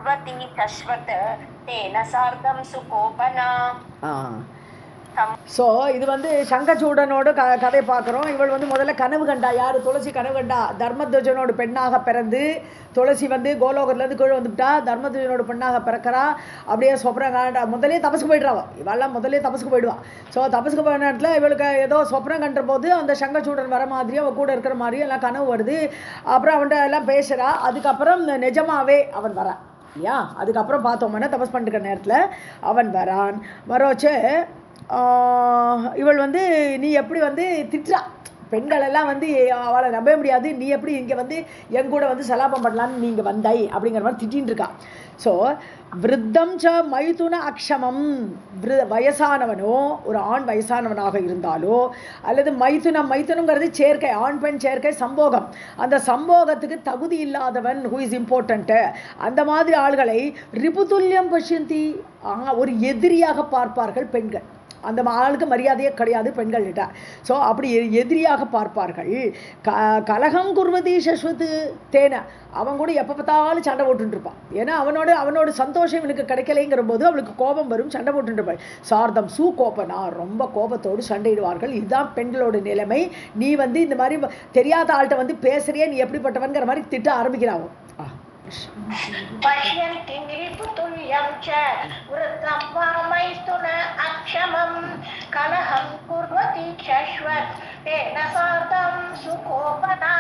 कुर्वती शश्वत् तेन सार्धं सुकोपना. ஸோ இது வந்து சங்கச்சூடனோட கதை பார்க்குறோம். இவள் வந்து முதல்ல கனவு கண்டா. யார்? துளசி கனவு கண்டா. தர்மத்வஜனோட பெண்ணாக பிறந்து துளசி வந்து கோலோகத்துலேருந்து கீழே வந்துவிட்டா. தர்மத்வஜனோட பெண்ணாக பிறக்கிறா. அப்படியே சொப்னம் கண்டா. முதலே தபசுக்கு போய்ட்றாவா. இவெல்லாம் முதலே தபசுக்கு போயிடுவான். ஸோ தபசுக்கு போன நேரத்தில் இவளுக்கு ஏதோ சொப்னம் கண்ட போது அந்த சங்கச்சூடன் வர மாதிரியும் அவள் கூட இருக்கிற மாதிரியும் எல்லாம் கனவு வருது. அப்புறம் அவன்கிட்ட எல்லாம் பேசுகிறா. அதுக்கப்புறம் நிஜமாவே அவன் வரான் இல்லையா. அதுக்கப்புறம் பார்த்தோம்னா தபஸ் பண்ணிருக்கிற நேரத்தில் அவன் வரான். வரோச்சு இவள் வந்து நீ எப்படி வந்து திட்டுறா. பெண்களெல்லாம் வந்து அவளை நம்ப முடியாது. நீ எப்படி இங்கே வந்து என் கூட வந்து சலாபம் பண்ணலான்னு நீங்கள் வந்தாய் அப்படிங்கிற மாதிரி திட்டின்னு இருக்கா. ஸோ விருத்தம் ச மைதுன அக்ஷமம். வயசானவனோ ஒரு ஆண் வயசானவனாக இருந்தாலோ அல்லது மைதுனங்கிறது சேர்க்கை, ஆண் பெண் சேர்க்கை, சம்போகம். அந்த சம்போகத்துக்கு தகுதி இல்லாதவன் ஹூ இஸ் இம்பார்ட்டண்ட்டு. அந்த மாதிரி ஆள்களை ரிபுதுல்யம் பஷ்யந்தி, ஒரு எதிரியாக பார்ப்பார்கள் பெண்கள். அந்த ஆளுக்கு மரியாதையே கிடையாது பெண்கள்கிட்ட. ஸோ அப்படி எதிரியாக பார்ப்பார்கள். கலகம் குர்வதி சஸ்வத்து தேன, அவன் கூட எப்போ பார்த்தாலும் சண்டை போட்டுருப்பான். ஏன்னா அவனோட சந்தோஷம் இவனுக்கு கிடைக்கலைங்கிற போது அவளுக்கு கோபம் வரும், சண்டை போட்டுருப்பாள். சார்தம் சூ கோபனா, ரொம்ப கோபத்தோடு சண்டையிடுவார்கள். இதுதான் பெண்களோட நிலைமை. நீ வந்து இந்த மாதிரி தெரியாத ஆள்கிட்ட வந்து பேசுறியே, நீ எப்படிப்பட்டவன்கிற மாதிரி திட்ட ஆரம்பிக்கிறாவும். पश्यन्ति निरिपुतुल्यं च वृद्धं वा मैथुन अक्षमं कलहं कुर्वती शश्वत् तेन सार्धं सुकोपना.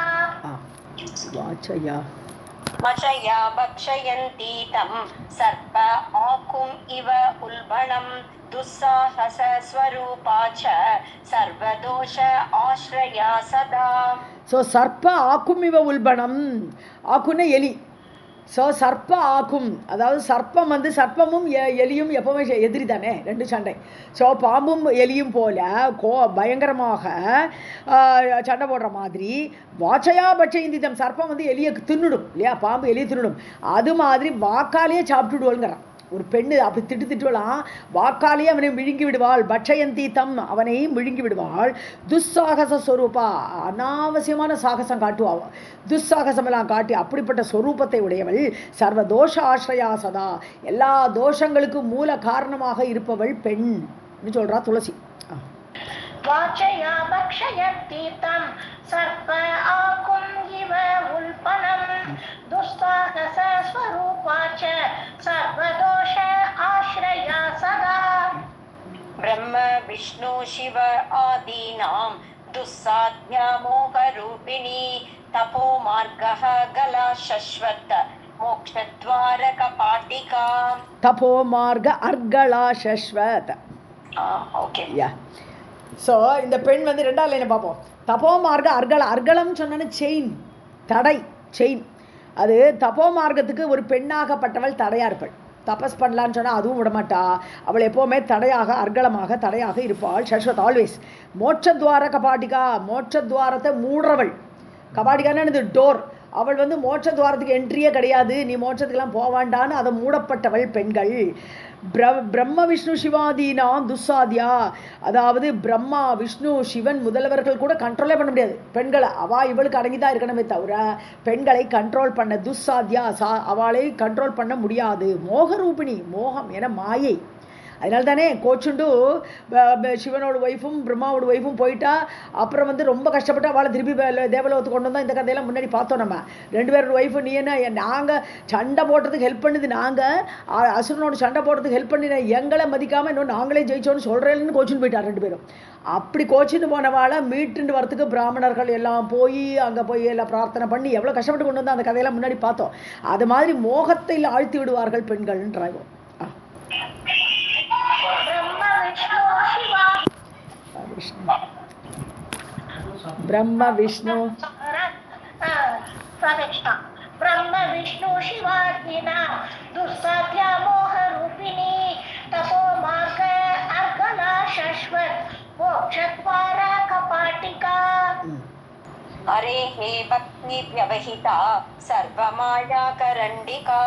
मचया भक्षयन्ती तं सर्प आकुम् इव उल्बणं दुस्साहस स्वरूपा च सर्वदोष आश्रया सदा. ஸோ சர்ப்ப ஆக்கும் இவ உல்பணம். ஆக்குன்னா எலி. ஸோ சர்ப்ப ஆக்கும், அதாவது சர்ப்பம் வந்து சர்ப்பமும் எலியும் எப்போவுமே எதிரி தானே, ரெண்டு சண்டை. ஸோ பாம்பும் எலியும் போல பயங்கரமாக சண்டை போடுற மாதிரி வாச்சையா பட்ச இந்திதம், சர்ப்பம் வந்து எலியை தின்னுடும் இல்லையா, பாம்பு எலியை தின்னுடும். அது மாதிரி வாக்காலேயே சாப்பிட்டுடுவோங்கிறான். ஒரு பெண்ணு அப்படி திட்டுலாம், வாக்காலேயே அவனை விழுங்கி விடுவாள். பட்சயந்தி தம், அவனை விழுங்கி விடுவாள். துஸ்சாகச ஸ்வரூபா, அனாவசியமான சாகசம் காட்டுவாள். துஸ்சாகசமெல்லாம் காட்டி அப்படிப்பட்ட ஸ்வரூபத்தை உடையவள். சர்வ தோஷ ஆசிரயா சதா, எல்லா தோஷங்களுக்கும் மூல காரணமாக இருப்பவள் பெண் சொல்றா துளசி. வாச்சயா பக்ஷயந்தி தம் சர்ப்ப ஆகும் இவ உல்பணம் துஸ்சாகச ஸ்வரூபா ச சர்வதோஷ ஆஸ்ரயா சதா. பிரம்ம விஷ்ணு சிவ ஆதீனாம் துஸ்சாத்யா மோக ரூபிணி தபோ மார்கஹ கலா சஸ்வத் மோக்ஷத்வார கபாட்டிகா. தபோ மார்க அர்கலா சஸ்வத். ஓகே. ஸோ இந்த பெண் வந்து ரெண்டாவது லைனை பார்ப்போம். தபோ மார்க்க அர்கலம். அர்கலம் சொன்னான்னு செயின், தடை, செயின். அது தபோ மார்க்கத்துக்கு ஒரு பெண்ணாகப்பட்டவள் தடையாக இருப்பாள். தபஸ் பண்ணலான்னு சொன்னால் அதுவும் விடமாட்டா. அவள் எப்போவுமே தடையாக, அர்கலமாக தடையாக இருப்பாள். சஸ்வத் ஆல்வேஸ். மோட்சத்வார கபாட்டிகா, மோட்சத்வாரத்தை மூடுறவள். கபாட்டிகான்னு இது டோர். அவள் வந்து மோட்சத்வாரத்துக்கு என்ட்ரியே கிடையாது, நீ மோட்சத்துக்கெல்லாம் போவாண்டான்னு அதை மூடப்பட்டவள் பெண்கள். பிரம்ம விஷ்ணு சிவாதீனாம் துஸ்சாதியா, அதாவது பிரம்மா விஷ்ணு சிவன் முதல்வர்கள் கூட கண்ட்ரோலே பண்ண முடியாது பெண்களை. இவளுக்கு அடங்கிதான் இருக்கணுமே தவிர பெண்களை கண்ட்ரோல் பண்ண துஸ்சாதியா, அவளை கண்ட்ரோல் பண்ண முடியாது. மோகரூபிணி, மோகம் என மாயை. அதனால தானே கோச்சுண்டு சிவனோட ஒய்ஃபும் பிரம்மாவோட ஒய்ஃபும் போயிட்டா. அப்புறம் வந்து ரொம்ப கஷ்டப்பட்டு அவளை திருப்பி தேவலோகத்துக்கு கொண்டு வந்தோம். இந்த கதையெல்லாம் முன்னாடி பார்த்தோம் நம்ம. ரெண்டு பேரோட ஒய்ஃபு, நீ என்ன நாங்கள் சண்டை போடுறதுக்கு ஹெல்ப் பண்ணுது, நாங்கள் அசுரனோட சண்டை போடுறதுக்கு ஹெல்ப் பண்ணி எங்களை மதிக்காமல் இன்னும் நாங்களே ஜெயிச்சோன்னு சொல்கிறேன்னு கோச்சுன்னு போயிட்டார் ரெண்டு பேரும். அப்படி கோச்சின்னு போனவாளை மீட்டுண்டு வரத்துக்கு பிராமணர்கள் எல்லாம் போய் அங்கே போய் எல்லாம் பிரார்த்தனை பண்ணி எவ்வளோ கஷ்டப்பட்டு கொண்டு வந்து அந்த கதையெல்லாம் முன்னாடி பார்த்தோம். அது மாதிரி மோகத்தில் ஆழ்த்தி விடுவார்கள் பெண்கள்ன்றாங்க. ब्रह्म विष्णु ब्रह्म विष्णु शिवात्मिना दुस्साध्या मोह रूपिणी तपो मार्ग अर्गला शाश्वत मोक्षद्वार कपाटिका. हरे हे भक्ति व्यवहिता सर्वमाया करंडिका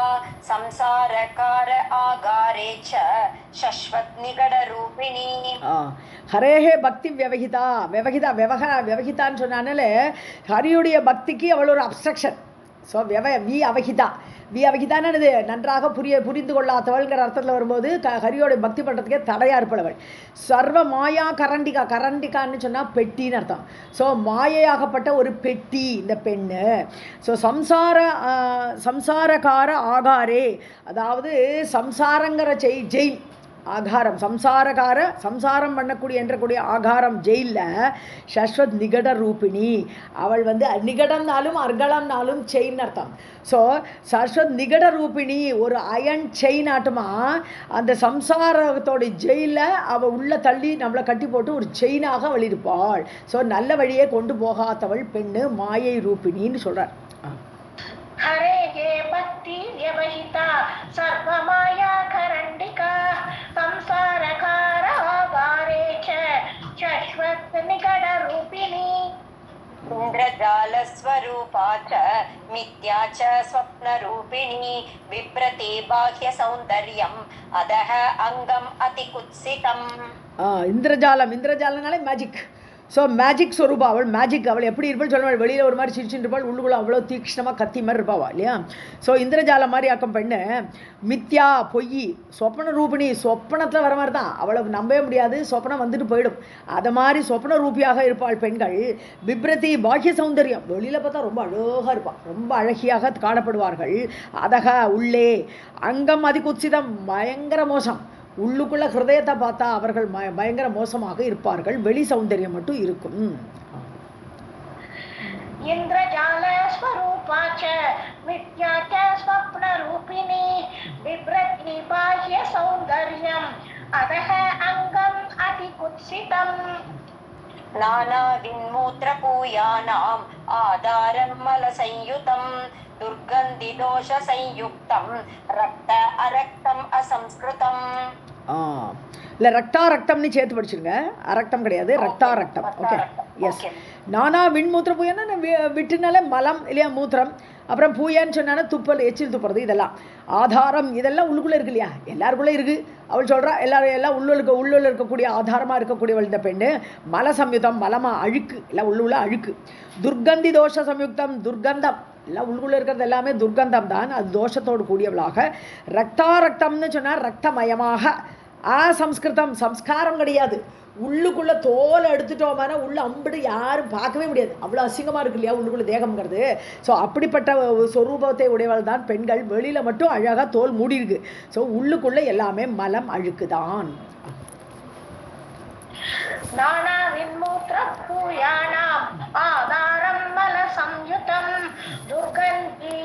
संसारकार आगारे च शश्वत निगड रूपिणी. ஹரே ஹே பக்தி வியவகிதா. வியவகிதான்னு சொன்னாலே ஹரியுடைய பக்திக்கு அவள் ஒரு அப்ஸ்ட்ரக்ஷன். ஸோ வி அவகிதா. வி அவகிதான்னு என்னது? நன்றாக புரிந்து கொள்ளாதவள்ங்கிற அர்த்தத்தில் வரும்போது ஹரியோட பக்தி பண்ணுறதுக்கே தடையாக இருப்பவள். சர்வ மாயா கரண்டிகா. கரண்டிகான்னு சொன்னால் பெட்டின்னு அர்த்தம். ஸோ மாயையாகப்பட்ட ஒரு பெட்டி இந்த பெண்ணு. ஸோ சம்சாரகார ஆகாரே, அதாவது சம்சாரங்கிற ஜெயில் ஆகாரம், சம்சாரம் பண்ணக்கூடிய என்றக்கூடிய ஆகாரம் ஜெயிலில் சஸ்வத் நிகட ரூபிணி. அவள் நிகடம்னாலும் அர்கலம்னாலும் செயின் அர்த்தம். ஸோ சஸ்வத் நிகட ரூபிணி, ஒரு அயன் செயின் ஆட்டமா அந்த சம்சாரத்தோட ஜெயிலில் அவள் உள்ள தள்ளி நம்மளை கட்டி போட்டு ஒரு செயினாக அவள் இருப்பாள். ஸோ நல்ல வழியே கொண்டு போகாதவள் பெண்ணு மாயை ரூபிணின்னு சொல்கிறார். हरे हे भक्ति व्यवहिता सर्वमाया करंडिका संसारकार आगारे च शाश्वत निकट रूपिणी इंद्रजाल स्वरूपा च मिथ्या च स्वप्न रूपिणी विप्रति बाह्य सौंदर्यम् अधः अंगम अति कुत्सितम्. இந்திரஜாலம்னாலே மேஜிக். ஸோ மேஜிக் ஸ்வரூபா அவள். மேஜிக் அவள் எப்படி இருப்பாள் சொல்லுவாள். வெளியில் ஒரு மாதிரி சிரிச்சுட்டு இருப்பாள், உள்ளுக்குள்ள அவ்வளோ தீக்ஷ்ணமாக கத்தி மாதிரி இருப்பாவா இல்லையா. ஸோ இந்திரஜாலம் மாதிரி ஆக்கம் பெண்ணு. மித்யா பொய், சொப்பன ரூபிணி சொப்பனத்தில் வர மாதிரி தான். அவளை நம்பவே முடியாது, சொப்பனம் வந்துட்டு போயிடும். அதை மாதிரி சொப்பன ரூபியாக இருப்பாள் பெண்கள். விப்ரதி பாஹ்ய சௌந்தர்யம், வெளியில் பார்த்தா ரொம்ப அழகாக இருப்பாள், ரொம்ப அழகியாக காணப்படுவார்கள். அதக உள்ளே அங்கம் அதிகுத்சிதம், பயங்கர மோசம். உள்ளுக்குள்ள ஹிருதயத்தை பார்த்தா அவர்கள் பயங்கர மோசமாக இருப்பார்கள், வெளி சௌந்தர்யம் மட்டும் இருக்கும். இந்திரஜால ஸ்வரூபா ச மித்யா ச ஸ்வப்ன ரூபிணி விப்ரதி பாஹ்ய சௌந்தர்யம் அதஹ அங்கம் அதி குத்சிதம். नाना विन्मूत्र पूयानाम् आधारं मल संयुतं दुर्गन्धि दोष संयुक्तं रक्त अरक्तम असंस्कृतम. இல்லை ரக்தா ரக்தம்னு சேர்த்து படிச்சிருங்க. அரக்தம் கிடையாது, ரக்தா ரக்தம். Okay, S. நானா விண்மூத்திர பூயன்னா விட்டுனாலே மலம் இல்லையா, மூத்திரம். அப்புறம் பூயான்னு சொன்னா துப்பல், எச்சில் துப்புறது. இதெல்லாம் ஆதாரம், இதெல்லாம் உள்ளுக்குள்ளே இருக்கு இல்லையா, எல்லாருக்குள்ளே இருக்குது. அவள் சொல்கிறா எல்லாம் உள்ள இருக்கக்கூடிய ஆதாரமாக இருக்கக்கூடியவள் இந்த பெண்ணு. மல சம்யுக்தம், மலமாக அழுக்கு, எல்லாம் உள்ள அழுக்கு. துர்கந்தி தோஷ சம்யுக்தம், துர்கந்தம், எல்லாம் உள்ளுக்குள்ளே இருக்கிறது எல்லாமே துர்கந்தம் தான், அது தோஷத்தோடு கூடியவளாக. ரக்தா ரக்தம்னு சொன்னால் ரக்தமயமாக. அசம்ஸ்கிருதம், சம்ஸ்காரம் கிடையாது. உள்ளுக்குள்ளே தோலை எடுத்துட்டோம்னா உள்ள அம்பிடு யாரும் பார்க்கவே முடியாது, அவ்வளோ அசிங்கமாக இருக்கு இல்லையா உள்ளுக்குள்ளே தேகம்ங்கிறது. ஸோ அப்படிப்பட்ட சொரூபத்தை உடையவள் தான் பெண்கள். வெளியில் மட்டும் அழகாக தோல் மூடி இருக்கு. ஸோ உள்ளுக்குள்ளே எல்லாமே மலம் அழுக்கு தான். நானா வின்மூத்ர பூயானாம் ஆதாரம் மல சம்யுதம் துர்கந்தி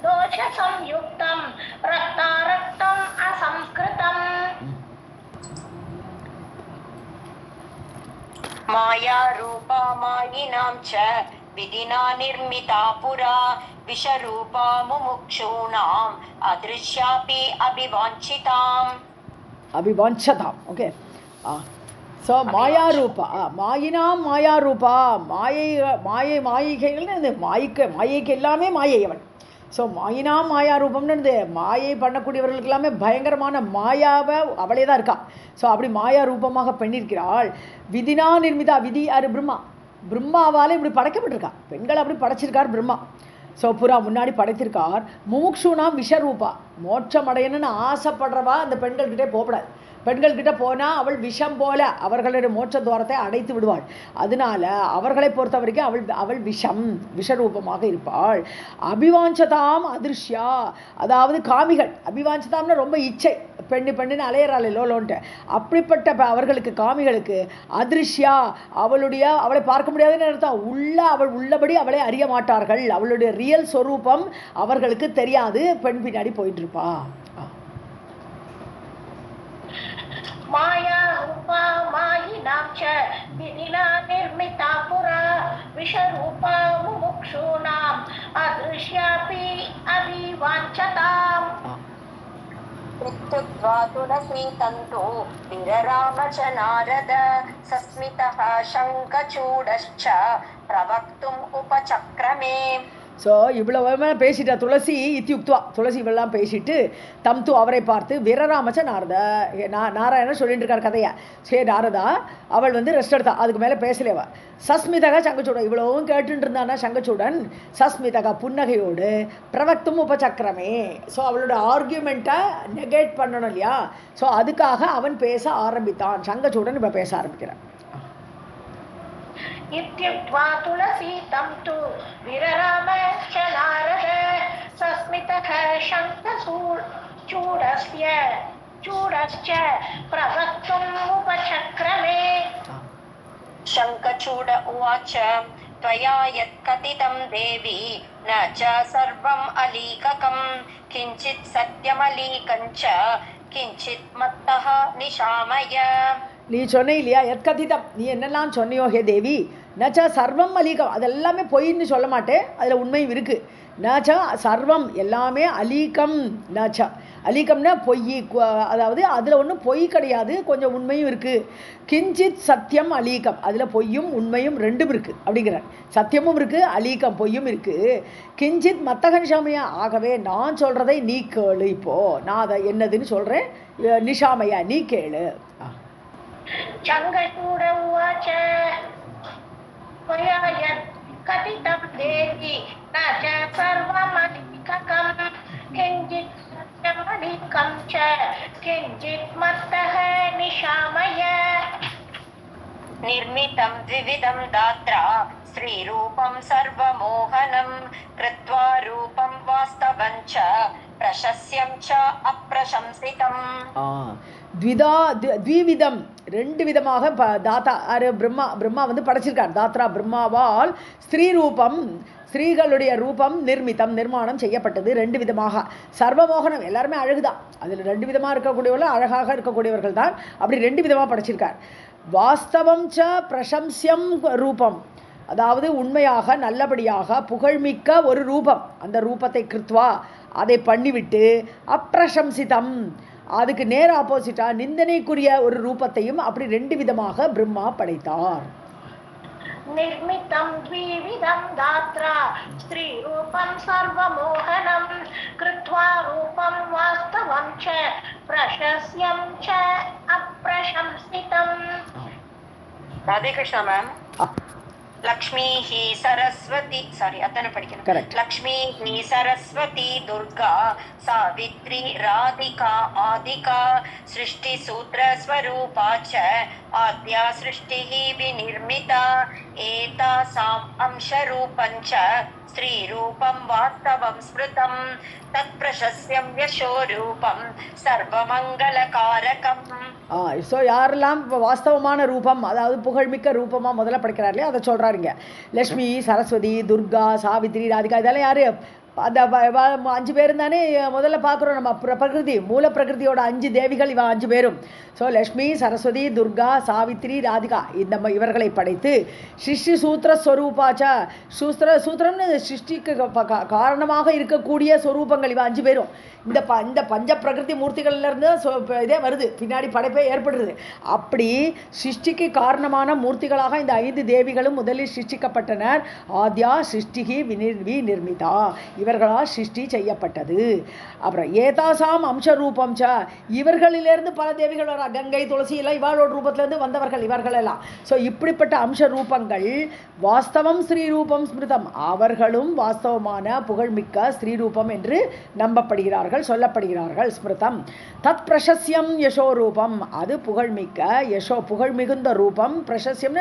தோஷ சம்யுக்தம் ரக்தாரக்தம் அசம்ஸ்கிருதம். माया रूपा मायिनां च विधिना निर्मिता पुरा विषरूपा मुमुक्षूणाम् अदृश्यापि अभिवाञ्छिताम्. ஓகே. ஸோ மாயா ரூபா, மாயா ரூபா, மாயிகைகள் மாயைக்கு எல்லாமே மாயை அவள். ஸோ மாயா ரூபம்னு மாயை பண்ணக்கூடியவர்களுக்கு எல்லாமே பயங்கரமான மாயாவை அவளே தான் இருக்கா. ஸோ அப்படி மாயா ரூபமாக பண்ணியிருக்கிறாள். விதினா நிர்மிதா, விதி யார்? பிரம்மாவால் இப்படி படைக்கப்பட்டிருக்கா. பெண்கள் அப்படி படைச்சிருக்கார் பிரம்மா. ஸோ புறா முன்னாடி படைத்திருக்கார். முமுக்ஷுனா விஷரூபா, மோட்சம் அடையணும்னு ஆசைப்படுறவா அந்த பெண்கள்கிட்டே போகக்கூடாது. பெண்கள்கிட்ட போனால் அவள் விஷம் போல அவர்களுடைய மோட்ச துவாரத்தை அடைத்து விடுவாள். அதனால அவர்களை பொறுத்த வரைக்கும் அவள் விஷரூபமாக இருப்பாள். அபிவாஞ்சதாம் அதிருஷ்யா, அதாவது காமிகள். அபிவாஞ்சதாம்னா ரொம்ப இச்சை, பெண்ணுன்னு அலையிறாள் லோலோன்ட்டு. அப்படிப்பட்ட அவர்களுக்கு, காமிகளுக்கு அதிருஷ்யா, அவளை பார்க்க முடியாதுன்னு அர்த்தம். அவள் உள்ளபடி அவளை அறிய மாட்டார்கள். அவளுடைய ரியல் சொரூபம் அவர்களுக்கு தெரியாது. பெண் பின்னாடி போயிட்டு இருப்பா. மாயா ரூபா மாயினாம் ச விதினா நிர்மிதா புரா விஷரூபா முமுக்ஷூனாம் அதிருஷ்யாபி அபிவாஞ்சதாம். तुलसी तन्तु विरराम च नारद सस्मितः शङ्खचूडश्च प्रवक्तुम् उपचक्रमे. ஸோ இவ்வளவு பேசிட்டா துளசி இத்தியுக்துவா, துளசி இவெல்லாம் பேசிட்டு தம் தூ அவரை பார்த்து வீரராமச்ச நாரத, நாராயணன் சொல்லிட்டு இருக்கார் கதையை. சரி நாரதா, அவள் வந்து ரெஸ்ட் எடுத்தா, அதுக்கு மேலே பேசலேவா. சஸ்மிதகா சங்கச்சூடன், இவ்வளவும் கேட்டுட்டு இருந்தானா சங்கச்சூடன். சஸ்மிதகா புன்னகையோடு பிரவக்தும் உபசக்கரமே, ஸோ அவளோட ஆர்கியூமெண்ட்டை நெகேட் பண்ணணும் இல்லையா, ஸோ அதுக்காக அவன் பேச ஆரம்பித்தான். சங்கச்சூடன் இப்போ பேச ஆரம்பிக்கிறான். इत्युक्त्वा तुलसी तं तु विररामश्च नारद सस्मितः चूडश्च प्रवक्तुम् उपचक्रमे. शङ्खचूड उवाच त्वया यत्कथितं देवी न च सर्वम् अलीककं किञ्चित् सत्यमलीकं च किञ्चित् मत्तः निशामय. நீ சொன்ன இல்லையா எற்கதிதம், நீ என்னெல்லாம் சொன்னியோ ஹே தேவி, நச்சா சர்வம் அலீகம், அதெல்லாமே பொய்ன்னு சொல்ல மாட்டேன், அதில் உண்மையும் இருக்குது. நச்சா சர்வம் எல்லாமே அலீகம், நச்சா அலீகம்னா பொய், அதாவது அதில் ஒன்றும் பொய் கிடையாது, கொஞ்சம் உண்மையும் இருக்குது. கிஞ்சித் சத்தியம் அலீகம், அதில் பொய்யும் உண்மையும் ரெண்டும் இருக்குது அப்படிங்கிறார். சத்தியமும் இருக்குது, அலீகம் பொய்யும் இருக்குது. கிஞ்சித் மத்தகன்ஷாமையா, ஆகவே நான் சொல்கிறதை நீ கேளு, இப்போது நான் அதை என்னதுன்னு சொல்கிறேன், நிஷாமையா நீ கேளு. चङ्गचूड उवाच त्वया यत् कथितं देवी न च सर्वमलीककं किञ्चित् सत्यमलीकं च किञ्चित् मत्तः निशामय. निर्मितं द्विविधं दात्रा स्त्रीरूपं सर्वमोहनं कृत्वा रूपं वास्तवं च प्रशस्यं च अप्रशंसितम्. த்விவிதம் ரெண்டு விதமாக தாத்தா பிரம்மா வந்து படைச்சிருக்கார். தாத்ரா பிரம்மாவால் ஸ்திரீ ரூபம், ஸ்திரீகளுடைய ரூபம் நிர்மாணம் செய்யப்பட்டது ரெண்டு விதமாக. சர்வமோகனம் எல்லாருமே அழகுதான், அதில் ரெண்டு விதமாக இருக்கக்கூடியவர்கள் அழகாக இருக்கக்கூடியவர்கள் தான், அப்படி ரெண்டு விதமாக படைச்சிருக்கார். வாஸ்தவம் ச பிரசம்சியம் ரூபம், அதாவது உண்மையாக நல்லபடியாக புகழ்மிக்க ஒரு ரூபம், அந்த ரூபத்தை கிருத்வா அதை பண்ணிவிட்டு அப்பிரசம்சிதம் அதுக்கு நேர ஆப்போசிட்டா நிந்தனைக்குரிய ஒரு ரூபத்தையும் அப்படி ரெண்டு விதமாக பிரம்மா படைத்தார். निर्मितं द्विविधं दात्रा स्त्री रूपं सर्वमोहनं कृत्वा रूपं वास्तवं च प्रशस्यं च अप्रशंसितम्. राधे कृष्ण मैम. लक्ष्मी ही सरस्वती, सॉरी अतन पढ़िए. लक्ष्मी ही सरस्वती दुर्गा सावित्री राधिका आदिका सृष्टि सूत्र स्वरूपा च आद्या सृष्टि ही विनिर्मिता एतासाम् अंश रूपं च स्त्री रूपं वास्तवं स्मृतं तत्प्रशस्यं यशो रूपं सर्वमंगलकारकम्. ஸோ யாரெல்லாம் வாஸ்தவமான ரூபம், அதாவது புகழ்மிக்க ரூபமாக முதல்ல படிக்கிறார்களே அதை சொல்கிறாருங்க. லக்ஷ்மி, சரஸ்வதி, துர்கா, சாவித்ரி, ராதிகா, இதெல்லாம் யார்? அந்த 5 பேரும் தானே முதல்ல பார்க்குறோம் நம்ம. பிரகிருதி, மூல பிரகிருதியோட 5 தேவிகள் இவன் 5 பேரும். ஸோ லக்ஷ்மி, சரஸ்வதி, துர்கா, சாவித்ரி, ராதிகா இவர்களை படைத்து சிருஷ்டி சூத்திர ஸ்வரூபாச்சா, சூத்திரம்னு சிருஷ்டிக்கு காரணமாக இருக்கக்கூடிய ஸ்வரூபங்கள் இவன் 5 பேரும். இந்த பஞ்ச பிரகிருதி மூர்த்திகள்லேருந்து இதே வருது, பின்னாடி படைப்பே ஏற்படுறது. அப்படி சிருஷ்டிக்கு காரணமான மூர்த்திகளாக இந்த 5 தேவிகளும் முதலில் சிருஷ்டிக்கப்பட்டனர். ஆத்யா சிருஷ்டிகி விநிர்மிதா, இவர்களால் சிருஷ்டி செய்யப்பட்டது. அப்புறம் ஏதாசாம் அம்ச ரூபம் ச, இவர்களிலிருந்து பல தேவிகள் வர, கங்கை, துளசி எல்லாம் இவளோட ரூபத்திலிருந்து வந்தவர்கள் இவர்கள் எல்லாம். ஸோ இப்படிப்பட்ட அம்ச ரூபங்கள் வாஸ்தவம் ஸ்ரீ ரூபம் ஸ்மிருதம், அவர்களும் வாஸ்தவமான புகழ்மிக்க ஸ்ரீ ரூபம் என்று நம்பப்படுகிறார்கள், சொல்லப்படுகிறார்கள். ஸ்மிருதம் தத் பிரசஸ்யம் யசோ ரூபம், அது புகழ்மிக்க யசோ புகழ்மிகுந்த ரூபம். பிரசஸ்யம்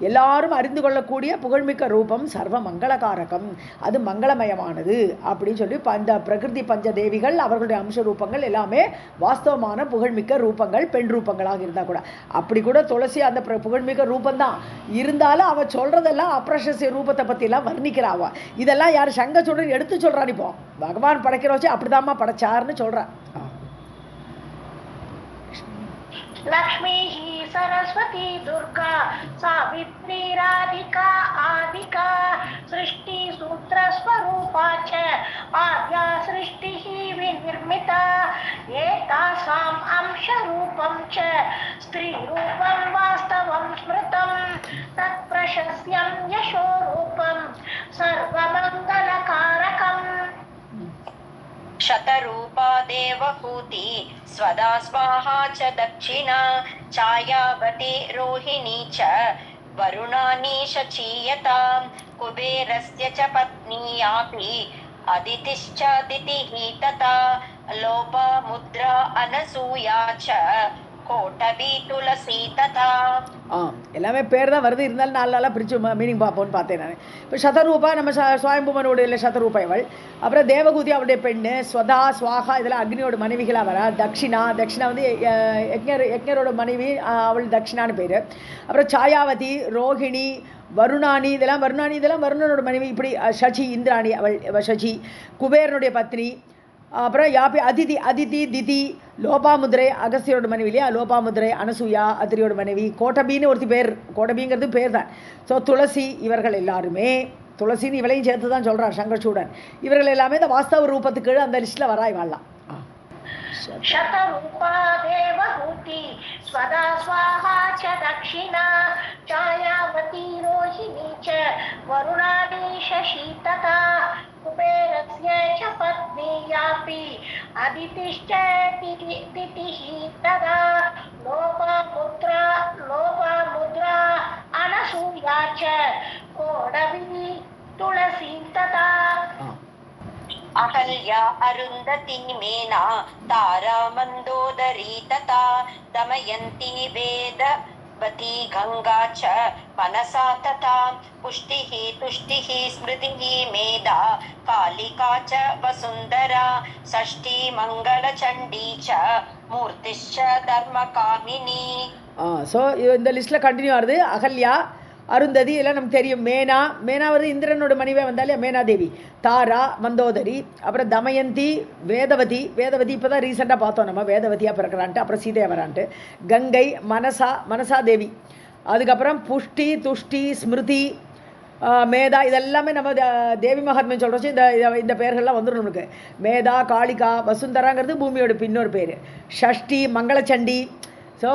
எல்லாரும் அறிந்து கொள்ளக்கூடிய புகழ்மிக்க ரூபம். சர்வ மங்களகாரகம், அது மங்களமயமானது அப்படின்னு சொல்லி அந்த பிரகிருதி பஞ்ச தேவிகள் அவர்களுடைய அம்ச ரூபங்கள் எல்லாமே வாஸ்தவமான புகழ்மிக்க ரூபங்கள், பெண் ரூபங்களாக இருந்தால் கூட. அப்படி கூட துளசி அந்த புகழ்மிக்க ரூபந்தான் இருந்தாலும் அவ சொல்றதெல்லாம் அப்ரஷசிய ரூபத்தை பற்றிலாம் வர்ணிக்கிறாவா. இதெல்லாம் யார் சங்கச்சூடன் எடுத்து சொல்கிறான். இப்போ பகவான் படைக்கிற வச்சு அப்படிதாம்மா படைச்சார்னு சொல்கிறான். लक्ष्मी ही सरस्वती दुर्गा सावित्री राधिका आदिका सृष्टि सूत्र स्वरूपा च आद्या सृष्टि ही विनिर्मिता एतासाम् अंश रूपं च स्त्री रूपं वास्तवं स्मृतं तत्प्रशस्यं यशो रूपं सर्वमंगलकारकम्. शतरूपा देवहूति स्वदा स्वाहा च दक्षिणा छायावती रोहिणी च वरुणानी शचीयतां कुबेरस्य च पत्नीयापि अदितिश्च दितिः तथा लोपा मुद्रा अनसूया च कोटबी तुलसी तथा. எல்லாமே பேர் தான் வருது, இருந்தாலும் நாலு நாளாக பிரித்து மீனிங் பார்ப்போம்னு பார்த்தேன் நான். இப்போ சதரூபா நம்ம சுவாயம்புமனோட இல்லை சதரூபா இவள். அப்புறம் தேவகூதி அவளுடைய பெண்ணு, ஸ்வதா ஸ்வாகா இதெல்லாம் அக்னியோட மனைவிகளாக வரா. தக்ஷிணா வந்து யக்ஞரோட மனைவி, அவள் தக்ஷிணான்னு பேர். அப்புறம் சாயாவதி, ரோஹிணி, வருணானி இதெல்லாம் வருணனோட மனைவி. இப்படி சச்சி இந்திராணி அவள் சச்சி, குபேரனுடைய பத்னி. அப்புறம் யாப்பி அதிதி திதி, லோபாமுத்ரை அகஸ்தியரோட மனைவி இல்லையா, லோபாமுத்ரை, அனசூயா அத்திரியோட மனைவி, கோட்டபின்னு ஒருத்தி பேர், கோட்டபிங்கிறது பேர் தான். ஸோ துளசி இவர்கள் எல்லாருமே, துளசின்னு இவளையும் சேர்த்து தான் சொல்கிறார் சங்கர்சூடன். இவர்கள் எல்லாமே இந்த வாஸ்தவ ரூபத்துக்கு அந்த லிஸ்ட்டில் வரா இவாள்லாம். शतरूपा देवहूति स्वदा स्वाहा च दक्षिणा छायावती रोहिणी च वरुणानी शशी तथा कुबेरस्य च पत्नी यापि अदितिश्च दितिः तदा लोपामुद्रा अनसूया च कोडवी तुलसी तथा. अहल्या अरुन्धती मेना तारा मन्दोदरी तथा दमयन्ती वेदवती गंगा च मनसा तथा पुष्टिः तुष्टिः स्मृतिः मेधा कालिका च वसुन्धरा षष्ठी मङ्गलचण्डी च मूर्तिश्च धर्मकामिनी. ஸோ இந்த லிஸ்ட்டில் கண்டினியூ ஆகுது. அகல்யா, அருந்ததி இதெல்லாம் நமக்கு தெரியும். மேனா வந்து இந்திரனோட மனைவியாக வந்தாலே மேனாதேவி. தாரா மந்தோதரி, அப்புறம் தமயந்தி, வேதவதி இப்போ தான் ரீசெண்டாக பார்த்தோம் நம்ம, வேதவதியாக பிறக்கிறான்ட்டு. அப்புறம் சீதையா வரான்ட்டு. கங்கை, மனசா தேவி. அதுக்கப்புறம் புஷ்டி, துஷ்டி, ஸ்மிருதி, மேதா இதெல்லாமே நம்ம தேவி மகாத்மியம் சொல்கிறோம். இந்த பெயர்கள்லாம் வந்துடும் நமக்கு. மேதா, காளிகா, வசுந்தராங்கிறது பூமியோட பின்னொரு பேர். ஷஷ்டி மங்களச்சண்டி. ஸோ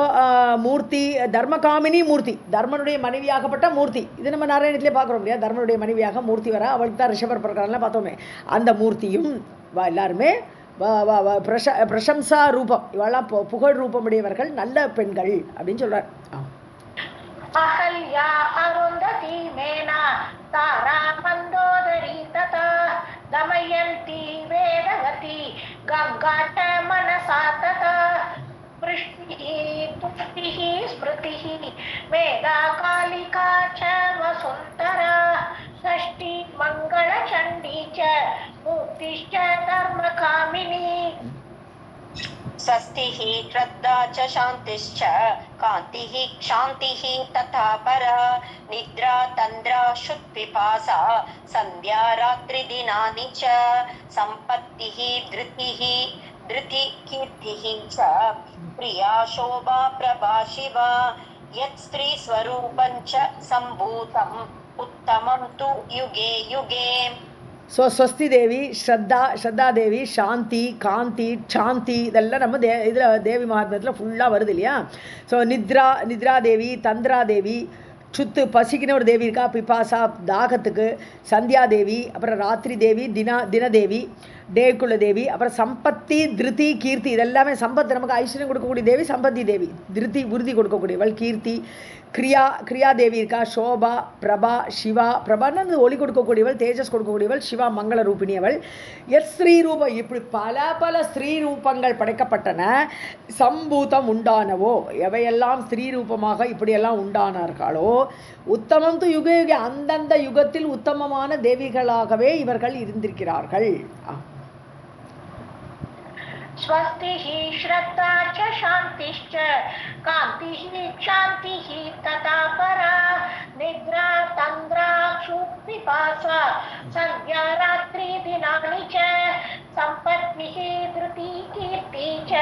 மூர்த்தி, தர்மகாமினி மூர்த்தி, தர்மனுடைய மனைவியாகப்பட்ட மூர்த்தி. இது நம்ம நாராயணத்திலே பார்க்குறோம் இல்லையா, தர்மனுடைய மனைவியாக மூர்த்தி வர, அவளுக்கு தான் ரிஷபர் பிரகாரம்லாம் பார்த்தோமே. அந்த மூர்த்தியும் எல்லாருமே பிரசம்சா ரூபம், இவெல்லாம் புகழ் ரூபமுடையவர்கள், நல்ல பெண்கள் அப்படின்னு சொல்கிறார். अहल्या अरुन्धती मेना तारा मन्दोदरी तथा दमयन्ती वेदवती गंगा च मनसा तथा वृष्टिः तुष्टिः स्मृतिः मेधा कालिका च वसुन्धरा षष्ठी मङ्गलचण्डी च मूर्तिश्च धर्मकामिनी. स्वस्तिः श्रद्धा च शान्तिश्च कान्तिः क्षान्तिः तथा परा निद्रा तन्द्रा शुत्पिपासा सन्ध्या रात्रिदिनानि च सम्पत्तिः धृति कीर्तिः च प्रिया शोभा प्रभा शिवा यत् स्त्री स्वरूपं च सम्भूतम् उत्तमं तु युगे युगे. ஸோ ஸ்வஸ்தி தேவி, ஸ்ரத்தா தேவி, சாந்தி, காந்தி, சாந்தி இதெல்லாம் நம்ம இதில் தேவி மகாத்மியத்தில் ஃபுல்லாக வருது இல்லையா. ஸோ நித்ரா தேவி, தந்திரா தேவி, சுத்து பசிக்குன்னு ஒரு தேவி இருக்கா, பிபாசா தாகத்துக்கு, சந்தியா தேவி, அப்புறம் ராத்திரி தேவி, தினதேவி, டேக்குள்ள தேவி, அப்புறம் சம்பத்தி, திருதி, கீர்த்தி இதெல்லாமே. சம்பத்து நமக்கு ஐஸ்வர்யம் கொடுக்கக்கூடிய தேவி சம்பத்தி தேவி, திருதி உறுதி கொடுக்கக்கூடியவள் கீர்த்தி. கிரியா தேவி இருக்கா, சோபா, பிரபா, சிவா, பிரபான்னு ஒளி கொடுக்கக்கூடியவள், தேஜஸ் கொடுக்கக்கூடியவள், சிவா மங்கள ரூபிணியவள். ஸ்ரீ ரூபம், இப்படி பல ஸ்ரீ ரூபங்கள் படைக்கப்பட்டன. சம்பூதம் உண்டானவோ, எவையெல்லாம் ஸ்ரீ ரூபமாக இப்படியெல்லாம் உண்டானார்களோ, உத்தமம் து யுக யுக, அந்தந்த யுகத்தில் உத்தமமான தேவிகளாகவே இவர்கள் இருந்திருக்கிறார்கள். स्वस्तिः श्रद्धा च शान्तिश्च कान्तिः क्षान्तिः तथा परा निद्रा तन्द्रा क्षुत्पिपासा सन्ध्या रात्रि दिनानि च सम्पत्तिः धृति कीर्ति च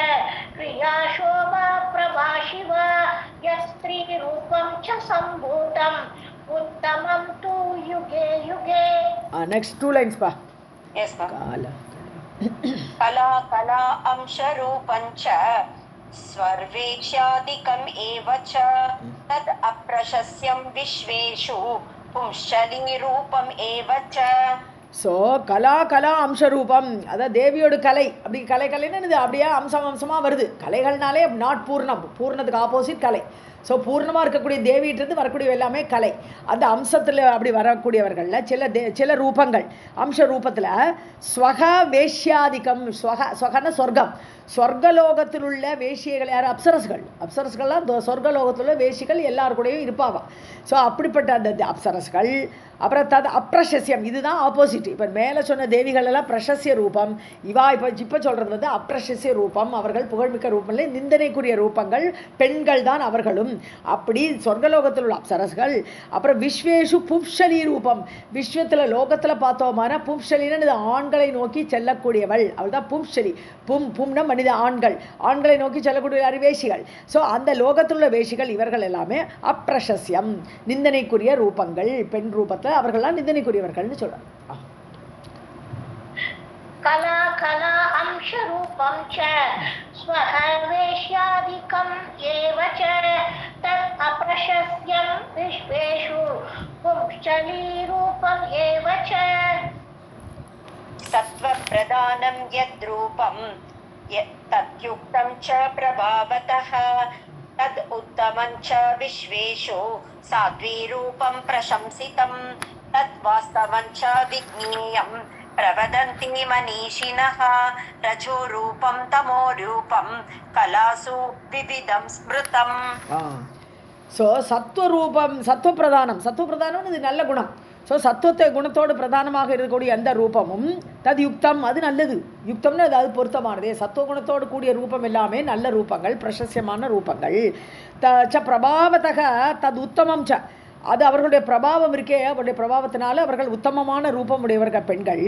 क्रिया शोभा प्रभा शिवा यस्त्री रूपं च सम्भूतम् उत्तमं तु युगे युगे. Next 2 lines pa. Yes pa. कला अंशरूपं च स्वर्वेक्ष्यादिकम् एव च तद् अप्रशस्यं विश्वेषु पुंशलीरूपम् एव च. ஸோ கலா அம்சரூபம், அதாவது தேவியோட கலை. அப்படி கலைன்னு இது அப்படியே அம்சமாக வருது. கலைகள்னாலே நாட் பூர்ணத்துக்கு ஆப்போசிட் கலை. ஸோ பூர்ணமாக இருக்கக்கூடிய தேவியிட்டிருந்து வரக்கூடிய எல்லாமே கலை. அந்த அம்சத்தில் அப்படி வரக்கூடியவர்களில் சில ரூபங்கள் அம்ச ரூபத்தில் ஸ்வக வேஷ்யாதிக்கம். ஸ்வகன சொர்க்கம், சொர்க்கலோகத்தில் உள்ள வேஷியர்கள் யார்? அப்சரஸ்கள்லாம் சொர்க்கலோகத்தில் உள்ள வேஷிகள் எல்லாருக்கூடையும் இருப்பாங்க. ஸோ அப்படிப்பட்ட அந்த அப்சரஸ்கள். அப்புறம் அப்ரஷஸ்யம், இதுதான் ஆப்போசிட். இப்போ மேலே சொன்ன தேவிகள் எல்லாம் பிரசஸ்ய ரூபம். இப்போ சொல்கிறது வந்து அப்ரஷஸ்ய ரூபம். அவர்கள் புகழ்மிக்க ரூபம் இல்லை, நிந்தனைக்குரிய ரூபங்கள். பெண்கள் தான் அவர்களும். அப்படி சொர்க்கலோகத்தில் உள்ள அப்சரஸ்கள். அப்புறம் விஸ்வேஷு பும்ஷலி ரூபம். விஸ்வத்தில் லோகத்தில் பார்த்தோமான பும்ஷலின்னு இது ஆண்களை நோக்கி செல்லக்கூடியவள், அவள் தான் பும்ஷலி. பும்னா மனித ஆண்களை நோக்கி செல்லக்கூடிய வேஷிகள். ஸோ அந்த லோகத்தில் உள்ள வேஷிகள் இவர்கள் எல்லாமே அப்ரஷஸ்யம், நிந்தனைக்குரிய ரூபங்கள். பெண் ரூபத்தில் அவர்கள்லாம் நிந்தனைக்குரியவர்கள்னு சொல்றாங்க. கலா அம்ச ரூபம் ச ஸ்வஹ வேஷ்யாதிகம் ஏவ ச தத் அப்ரஷஸ்யம் விஸ்வேஷு பும்ஷலி ரூபம் ஏவ ச சத்வ பிரதானம் யத்ரூபம் தத்யுக்தம் ச பிரபாவதः தத் உத்தமம் ச விஸ்வேஷு சாத்வீரூபம் பிரசம்சிதம் தத் வாஸ்தவம் ச விக்ஞேயம் பிரவதந்தி மனீஷிணः ரஜோ ரூபம் தமோ ரூபம் கலாசு விவிதம் ஸ்மிருதம். ஸோ சத்துவப்பிரதானம் இது நல்ல குணம். ஸோ சத்துவத்தை குணத்தோடு பிரதானமாக இருக்கக்கூடிய எந்த ரூபமும் தது யுக்தம், அது நல்லது. யுக்தம்னு அது பொருத்தமானதே. சத்துவ குணத்தோடு கூடிய ரூபம் எல்லாமே நல்ல ரூபங்கள், பிரசஸ்யமான ரூபங்கள். பிரபாவத்தக தது உத்தமம் ச, அது அவர்களுடைய பிரபாவம் இருக்கே, அவருடைய பிரபாவத்தினால அவர்கள் உத்தமமான ரூபம் உடையவர்கள் பெண்கள்.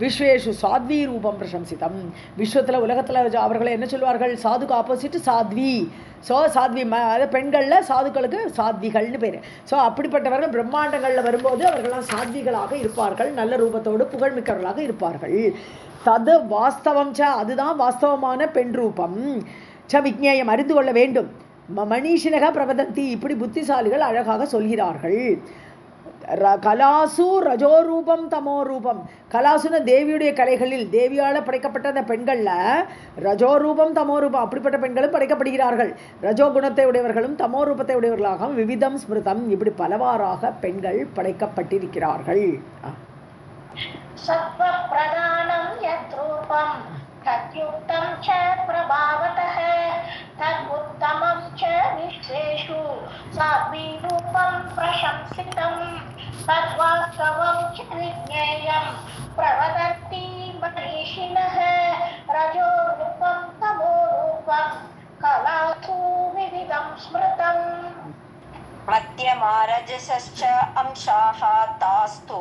விஸ்வேஷு சாத்வி ரூபம் பிரசம்சிதம். விஸ்வத்தில் உலகத்தில் அவர்களை என்ன சொல்வார்கள்? சாதுக்கு ஆப்போசிட் சாத்வி. ஸோ சாத்வி அதாவது பெண்களில் சாதுக்களுக்கு சாத்விகள்னு பேர். ஸோ அப்படிப்பட்டவர்கள் பிரம்மாண்டங்களில் வரும்போது அவர்கள்லாம் சாத்விகளாக இருப்பார்கள், நல்ல ரூபத்தோடு புகழ்மிக்கவர்களாக இருப்பார்கள். தது வாஸ்தவம் ச, அதுதான் வாஸ்தவமான பெண் ரூபம். ச விக்ஞேயம், அறிந்து கொள்ள வேண்டும். மனிஷினக பிரபதந்தி, இப்படி புத்திசாலிகள் அழகாக சொல்கிறார்கள். கலாசு ரஜோரூபம் தமோ ரூபம். கலாசுன தேவியுடைய கலைகளில் தேவியால் படைக்கப்பட்ட அந்த பெண்களில் ரஜோரூபம் தமோ ரூபம், அப்படிப்பட்ட பெண்களும் படைக்கப்படுகிறார்கள். ரஜோ குணத்தை உடையவர்களும் தமோ ரூபத்தை உடையவர்களாகவும் விவிதம் ஸ்மிருதம், இப்படி பலவாறாக பெண்கள் படைக்கப்பட்டிருக்கிறார்கள். சத்வ பிரதானம் யத்ரூபம் தத்யுக்தம் ச பிரபாவதः தத் உத்தமம் ச விஸ்வேஷு சாத்வி ரூபம் பிரசம்சிதம் தத் வாஸ்தவம் ச விக்ஞேயம் பிரவதந்தி மனீஷிணः ரஜோ ரூபம் தமோ ரூபம் கலாசு விவிதம் ஸ்மிருதம். मध्यमारजसश्च अंशाः तास्तु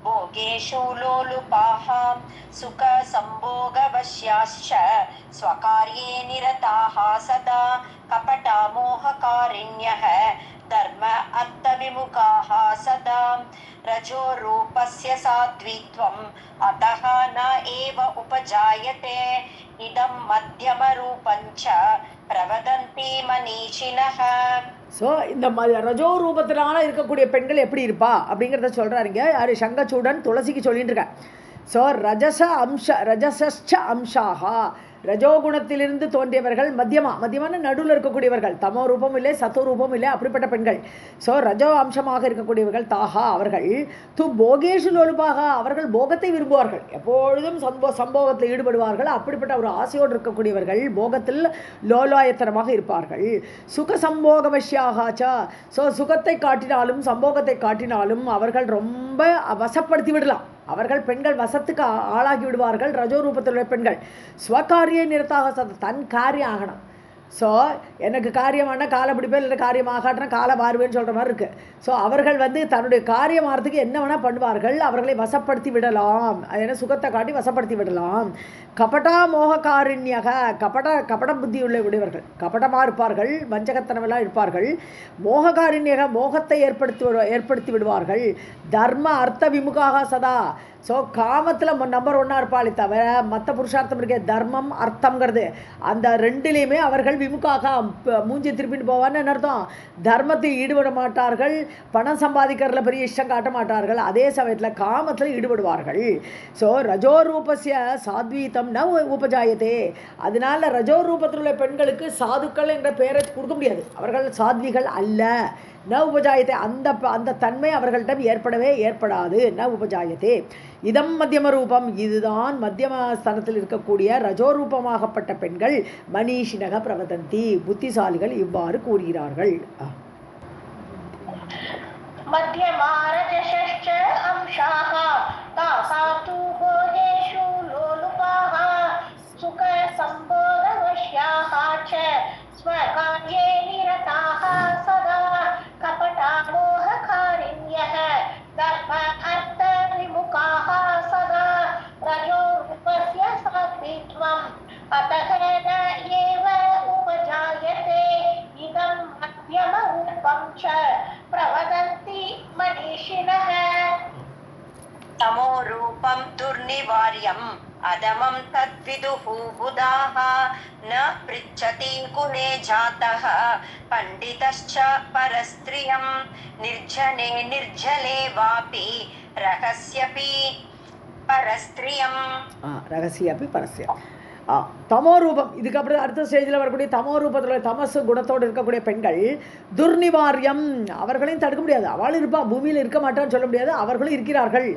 भोगेषु लोलुपाः सुखसम्भोगवश्याश्च स्वकार्ये निरताः सदा कपटा मोहकारिण्यः धर्म अर्थविमुखाः सदा रजो रूपस्य सात्वित्वम् अतः न एव उपजायते इदं मध्यमरूपञ्च பிரவதந்தி மனீஷிணஹ. ஸோ இந்த ரஜோ ரூபத்தினால இருக்கக்கூடிய பெண்கள் எப்படி இருப்பா அப்படிங்கிறத சொல்கிறாருங்க யார்? சங்கச்சூடன் துளசிக்கு சொல்லிட்டு இருக்க. ஸோ ரஜசஸ்ச அம்சாஹா, ரஜோகுணத்திலிருந்து தோன்றியவர்கள். மத்தியமான நடுவில் இருக்கக்கூடியவர்கள், தமோ ரூபம் இல்லை சத்துவ ரூபம் இல்லை, அப்படிப்பட்ட பெண்கள். ஸோ ரஜோ அம்சமாக இருக்கக்கூடியவர்கள் தாஹா, அவர்கள் து போகேஷு லோலுபாக, அவர்கள் போகத்தை விரும்புவார்கள், எப்பொழுதும் சம்போகத்தில் ஈடுபடுவார்கள். அப்படிப்பட்ட ஒரு ஆசையோடு இருக்கக்கூடியவர்கள் போகத்தில் லோலாயத்தனமாக இருப்பார்கள். சுக சம்போகவசியாகாச்சா, ஸோ சுகத்தை காட்டினாலும் சம்போகத்தை காட்டினாலும் அவர்கள் ரொம்ப வசப்படுத்தி விடலாம். அவர்கள் பெண்கள் வசத்துக்கு ஆளாகி விடுவார்கள். ரஜோ ரூபத்தில் பெண்கள் ஸ்வகாரிய நிறத்தாக, தன் காரியம் ஆகணும். ஸோ எனக்கு காரியமான காலை பிடிப்பேன், இல்லை காரியம் ஆகாட்டினா காலை மாறுவேன்னு சொல்கிற மாதிரி இருக்குது. ஸோ அவர்கள் தன்னுடைய காரியம் ஆகிறதுக்கு என்ன வேணால் பண்ணுவார்கள், அவர்களை வசப்படுத்தி விடலாம். அது என்ன, சுகத்தை காட்டி வசப்படுத்தி விடலாம். கபடா மோககாரிண்யக, கபட புத்தி உடையவர்கள், கபடமாக இருப்பார்கள், வஞ்சகத்தனமெல்லாம் இருப்பார்கள். மோககாரிண்யக, மோகத்தை ஏற்படுத்தி விடுவார்கள். தர்ம அர்த்த விமுகாக சதா, ஸோ காமத்தில் நம்பர் ஒன்றா இருப்பாளே தவிர மற்ற புருஷார்த்தம் இருக்கே தர்மம் அர்த்தம்ங்கிறது அந்த ரெண்டுலேயுமே அவர்கள் விமுகாக மூஞ்சி திருப்பின்னு போவான்னு அர்த்தம். தர்மத்தில் ஈடுபட மாட்டார்கள், பணம் சம்பாதிக்கிறதுல பெரிய இஷ்டம் காட்ட மாட்டார்கள், அதே சமயத்தில் காமத்தில் ஈடுபடுவார்கள். ஸோ ரஜோரூபஸ்ய சாத்வீதம் ந உபஜாயத்தே. அதனால ரஜோரூபத்தில் உள்ள பெண்களுக்கு சாதுக்கள் என்ற பெயரை கொடுக்க முடியாது, அவர்கள் சாத்விகள் அல்ல. ந உபஜாயத்தை, அந்த தன்மை அவர்களிடம் ஏற்படாது. ந உபஜாயத்தே. இதம் மத்தியம ரூபம், இதுதான் மத்தியம ஸ்தானத்தில் இருக்கக்கூடிய ரஜோரூபமாகப்பட்ட பெண்கள் மனிஷினக பிரவதந்தி, புத்திசாலிகள் இவ்வாறு கூறுகிறார்கள். மத்தியமாரஜசஷ்ச அம்சாஹ தாசாது போகேஷு லோலுபாஹ சுக சம்போதவஷ்யாஹ ச ஸ்வகார்யே நிரதாஹ சதா கபடா மோஹகாரிண்யஹ தர்ம அர்த்த விமுகாஹ சதா ரஜோரூபஸ்ய சாத்வித்வம் அதஹ ந ஏவ உபஜாயதே இதம் மத்யம ரூபம் ச பிரவதந்தி மனிஷினஹ. தமோ ரூபம் துர்நிவார்யம் அதமம் தத்விதுஹ புதாஹ ந ப்ரிச்சதி குலே ஜாதஹ பண்டிதஸ்ச பரஸ்த்ரியம் நிர்ஜனே நிர்ஜலே வாபி ரகஸ்யபி பரஸ்த்ரியம். ரகசியப்பி பரஸ்யம். தமோ ரூபம், இதுக்கப்புறம் அடுத்த ஸ்டேஜில் வரக்கூடிய தமோ ரூபத்தில் தமசு குணத்தோடு இருக்கக்கூடிய பெண்கள் துர்நிவாரியம், அவர்களையும் தடுக்க முடியாது. அவள் இருப்பா, பூமியில் இருக்க மாட்டான்னு சொல்ல முடியாது, அவர்களும் இருக்கிறார்கள்.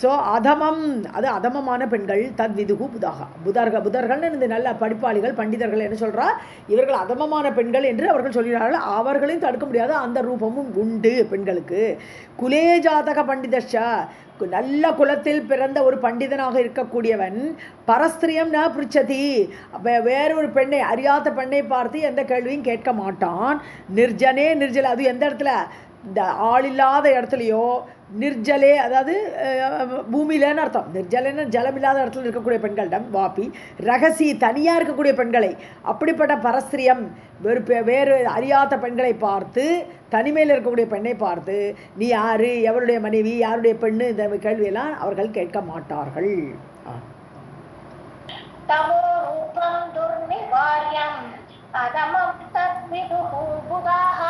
ஸோ அதமம், அது அதமமான பெண்கள். தத்விதுகு புதர்கள்னு இந்த நல்ல படிப்பாளிகள் பண்டிதர்கள் என்ன சொல்கிறா, இவர்கள் அதமமான பெண்கள் என்று அவர்கள் சொல்கிறார்கள். அவர்களையும் தடுக்க முடியாது, அந்த ரூபமும் உண்டு பெண்களுக்கு. குலே ஜாதக பண்டிதஷா, நல்ல குலத்தில் பிறந்த ஒரு பண்டிதனாக இருக்கக்கூடியவன் பரஸ்திரியம் ந பிரிச்சதி, வேறொரு பெண்ணை அறியாத பெண்ணை பார்த்து எந்த கேள்வியும் கேட்க மாட்டான். நிர்ஜனே நிர்ஜல, அது எந்த இடத்துல, இந்த ஆளில்லாத இடத்துலையோ, நிர்ஜலே அதாவது பூமியிலன்னு அர்த்தம், நிர்ஜலேன்னு ஜலமில்லாத இடத்துல இருக்கக்கூடிய பெண்களிடம், வாப்பி ரகசி தனியாக இருக்கக்கூடிய பெண்களை, அப்படிப்பட்ட பரஸ்திரியம் வேறு அறியாத பெண்களை பார்த்து, தனிமையில் இருக்கக்கூடிய பெண்ணை பார்த்து நீ யாரு, எவருடைய மனைவி, யாருடைய பெண்ணு, இந்த கேள்வியெல்லாம் அவர்கள் கேட்க மாட்டார்கள். தமோ ரூபம் துர்நிவார்யம் அதமம் தத்விதுஹு புதாஹ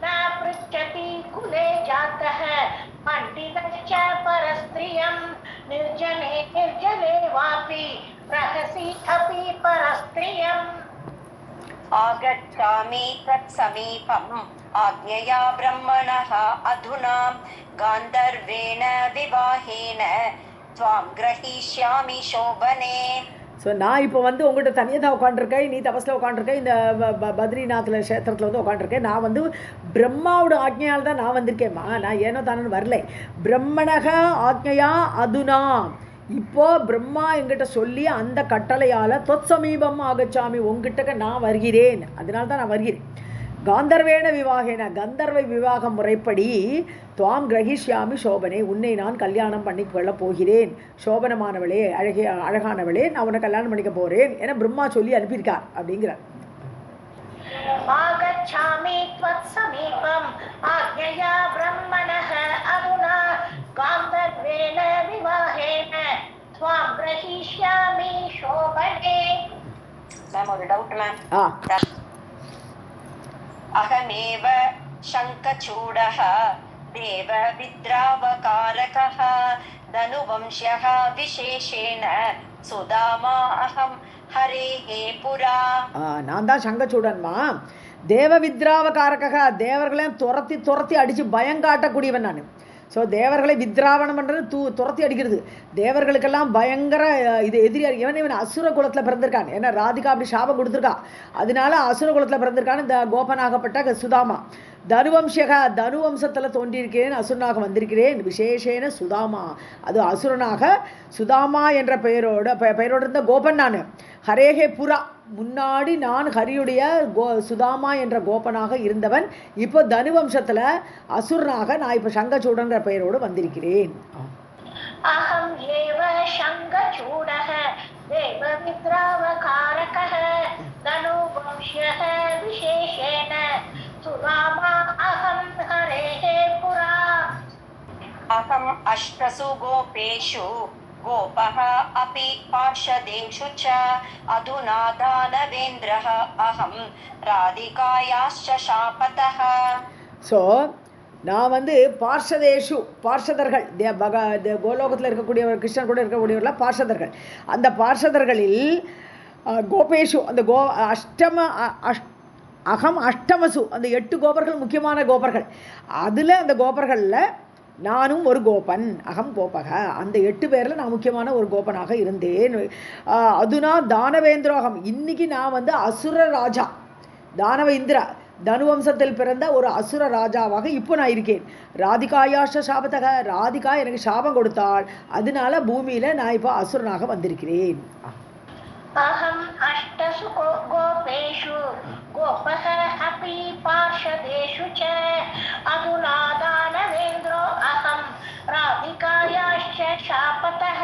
ந ப்ரிச்சதி குலே ஜாதஹ பண்டிதஸ்ச பரஸ்த்ரியம் நிர்ஜனே நிர்ஜலே வாபி ரகசி அபி பரஸ்த்ரியம். ஆகச்சாமி தத் சமீபம் ஆக்ஞயா பிரம்மணः அதுனா காந்தர்வேண விவாஹேன த்வாம் கிரஹீஷ்யாமி சோபனே. ஸோ நான் இப்போ வந்து உங்கள்கிட்ட தனியாக தான் உட்காந்துருக்கேன், நீ தபஸில் உட்காந்துருக்கேன், இந்த பத்ரிநாத்தில் க்ஷேத்திரத்தில் வந்து உட்காந்துருக்கேன். நான் வந்து பிரம்மாவோட ஆக்ஞையால் தான் நான் வந்திருக்கேம்மா, நான் ஏனோ தானு வரலை. பிரம்மணக ஆக்ஞையா அதுனா, இப்போது பிரம்மா என்கிட்ட சொல்லி அந்த கட்டளையால் தொத் சமீபம் ஆகச்சாமி, உங்ககிட்ட நான் வருகிறேன், அதனால தான் நான் வருகிறேன். காந்தர்வேண விவாகேன, கந்தர்வை விவாக முறைப்படி துவாம் கிரகிஷ்யாமி சோபனே, உன்னை நான் கல்யாணம் பண்ணிக்கொள்ள போகிறேன். சோபனமானவளே, அழகானவளே, நான் உன்னை கல்யாணம் பண்ணிக்க போகிறேன் என பிரம்மா சொல்லி அனுப்பியிருக்கார் அப்படிங்கிறார். ஆகச்சாமி த்வத் சமீபம் ஆக்ஞயா பிரம்மணः அதுனா காந்தர்வேண விவாஹேன த்வாம் கிரஹீஷ்யாமி சோபனே. மேம் ஒரு டவுட் மேம். அகமேவ சங்கச்சூடः தேவ வித்ராவகாரகः தனுவம்ஷ்யः விசேஷேன சுதாமா அகம் ஹரேஹே புரா. நான் தான் சங்கச்சூடன்மா. தேவ வித்ராவகாரக, தேவர்களையும் துரத்தி அடித்து பயங்காட்டக்கூடியவன் நான். ஸோ தேவர்களை வித்ராவணம் பண்ணுறது துரத்தி அடிக்கிறது. தேவர்களுக்கெல்லாம் பயங்கர இது எதிரியாக இவன் அசுர குலத்தில் பிறந்திருக்கான். ஏன்னா ராதிகா அப்படி சாபம் கொடுத்துருக்கா, அதனால அசுர குலத்தில் பிறந்திருக்கான்னு இந்த கோபனாகப்பட்ட சுதாமா. தனுவம்சக, தனுவம்சத்தில் தோன்றியிருக்கிறேன், அசுரனாக வந்திருக்கிறேன். விசேஷேன சுதாமா, அது அசுரனாக சுதாமா என்ற பெயரோடு இருந்த கோபன் நான். ஹரேஹே புரா, முன்னாடி நான் ஹரியுடைய சுதாமா என்ற கோபனாக இருந்தவன். இப்போ தனுவம்சத்தில் அசுரனாக நான் இப்போ சங்கச்சூடன்ற பெயரோடு வந்திருக்கிறேன். அகம் ஏவ சங்கச்சூடः தேவ வித்ராவகாரகः தனுவம்ஷ்யः விசேஷேன சுதாமா அகம் ஹரேஹே புரா. अहम् अष्टसु गोपेषु गोपः अपि पार्षदेषु च अधुना दानवेन्द्रः अहं राधिकायाश्च शापतः. ஸோ நான் வந்து பார்ஷதர்கள் கோலோகத்தில் இருக்கக்கூடியவர், கிருஷ்ணன் கூட இருக்கக்கூடியவர்களாக பார்ஷதர்கள். அந்த பார்ஷதர்களில் கோபேஷு அந்த அகம் அஷ்டமசு அந்த 8 கோபர்கள் முக்கியமான கோபர்கள். அதில் அந்த கோபர்களில் நானும் ஒரு கோபன், அகம் கோபக. அந்த 8 பேரில் நான் முக்கியமான ஒரு கோபனாக இருந்தேன். அதுனா தானவேந்திரோகம், இன்னைக்கு நான் வந்து அசுர ராஜா, தானவ இந்திரா, தனுவம்சத்தில் பிறந்த ஒரு அசுர ராஜாவாக இப்போ நான் இருக்கேன். ராதிகாயாஷ சாபத்தக, ராதிகா எனக்கு சாபம் கொடுத்தாள், அதனால பூமியில் நான் இப்போ அசுரனாக வந்திருக்கிறேன். अहम् अष्टसु गोपेषु गोपः अपि पार्षदेषु च अधुना दानवेन्द्रो अहं राधिकायाश्च शापतः.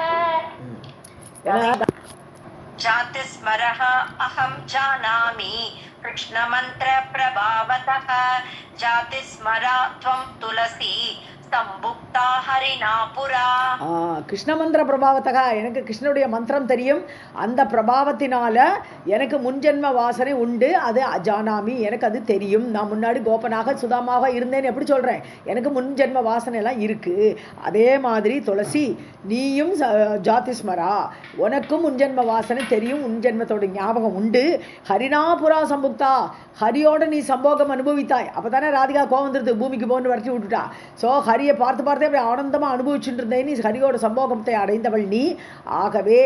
जातिस्मरः अहं जानामि कृष्णमन्त्रप्रभावतः जातिस्मरा त्वं तुलसी சம்புக்தா ஹரிணா புரா. கிருஷ்ணமந்திர பிரபாவத்தக, எனக்கு கிருஷ்ணனுடைய மந்திரம் தெரியும், அந்த பிரபாவத்தினால எனக்கு முன்ஜென்ம வாசனை உண்டு, அது அஜானாமி, எனக்கு அது தெரியும். நான் முன்னாடி கோபனாக சுதாமாக இருந்தேன்னு எப்படி சொல்கிறேன், எனக்கு முன்ஜென்ம வாசனை எல்லாம் இருக்குது. அதே மாதிரி துளசி நீயும் ஜாதிஸ்மரா, உனக்கும் முன்ஜென்ம வாசனை தெரியும், முன்ஜென்மத்தோட ஞாபகம் உண்டு. ஹரிணாபுரா சம்புக்தா, ஹரியோட நீ சம்போகம் அனுபவித்தாய். அப்போ தானே ராதிகா கோவம் வந்துருது, பூமிக்கு போன்னு வரட்டி விட்டுட்டா. ஸோ ஹரியை பார்த்து பார்த்தே அப்படி ஆனந்தமாக அனுபவிச்சுட்டு இருந்தேன், நீ ஹரியோட சம்போகத்தை அடைந்தவள் நீ. ஆகவே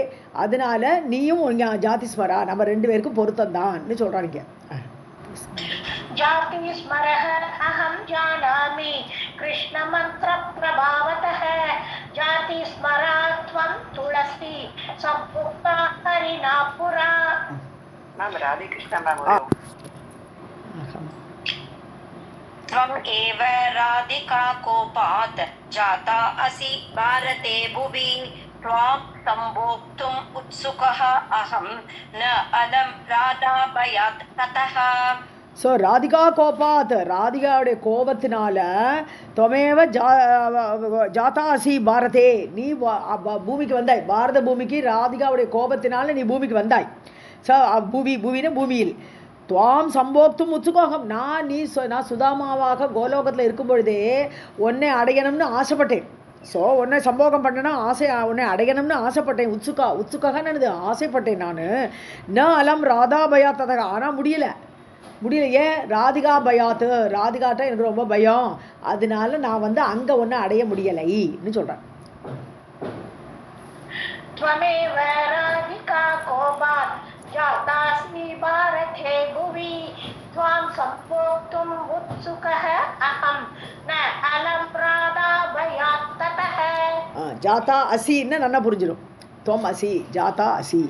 அதனால நீயும் ஜாதிஸ்மரா, நம்ம 2 பேருக்கும் பொருத்தம் தான்னு சொல்கிறாங்க. जातिस्मरः अहं जानामि कृष्णमन्त्रप्रभावतः जातिस्मरा त्वं तुलसी सम्पुक्ता हरिणा पुरा. मैम राधे कृष्ण मैम त्वम् एव राधिका कोपात् जाता असि भारते भुवि त्वां सम्भोक्तुम् उत्सुकः अहं न अलं राधाभयात् ततः. ஸோ ராதிகா கோபாத், ராதிகாவுடைய கோபத்தினால தொமேவ ஜாதாசி பாரதே, நீ பூமிக்கு வந்தாய், பாரத பூமிக்கு ராதிகாவுடைய கோபத்தினால நீ பூமிக்கு வந்தாய். ஸோ பூவின பூமியில் துவாம் சம்போக்தும் உத்சுகோகம், நான் சுதாமாவாக கோலோகத்தில் இருக்கும் பொழுதே உன்னை அடையணும்னு ஆசைப்பட்டேன். ஸோ உன்னை சம்போகம் பண்ணனா உன்னை அடையணும்னு ஆசைப்பட்டேன். உத்சுகான்னு ஆசைப்பட்டேன் நான். ந அலம் ராதா பயாத்ததாக, ஆனால் முடியல. ஏன்? ராதிகா பயாத்து, ராதிகாட்ட எனக்கு ரொம்ப பயம், அதனால நான் வந்து அங்கே ஒன்று அடைய முடியலைன்னு சொல்கிறேன். त्वमेव राधिका कोपात् जातास्मि भारते भुवि त्वां सम्भोक्तुम् उत्सुकः अहं न अलं राधाभयात् ततः. ஜாதா அசின்னு நல்லா புரிஞ்சிடும். त्वम् असि जाता असि.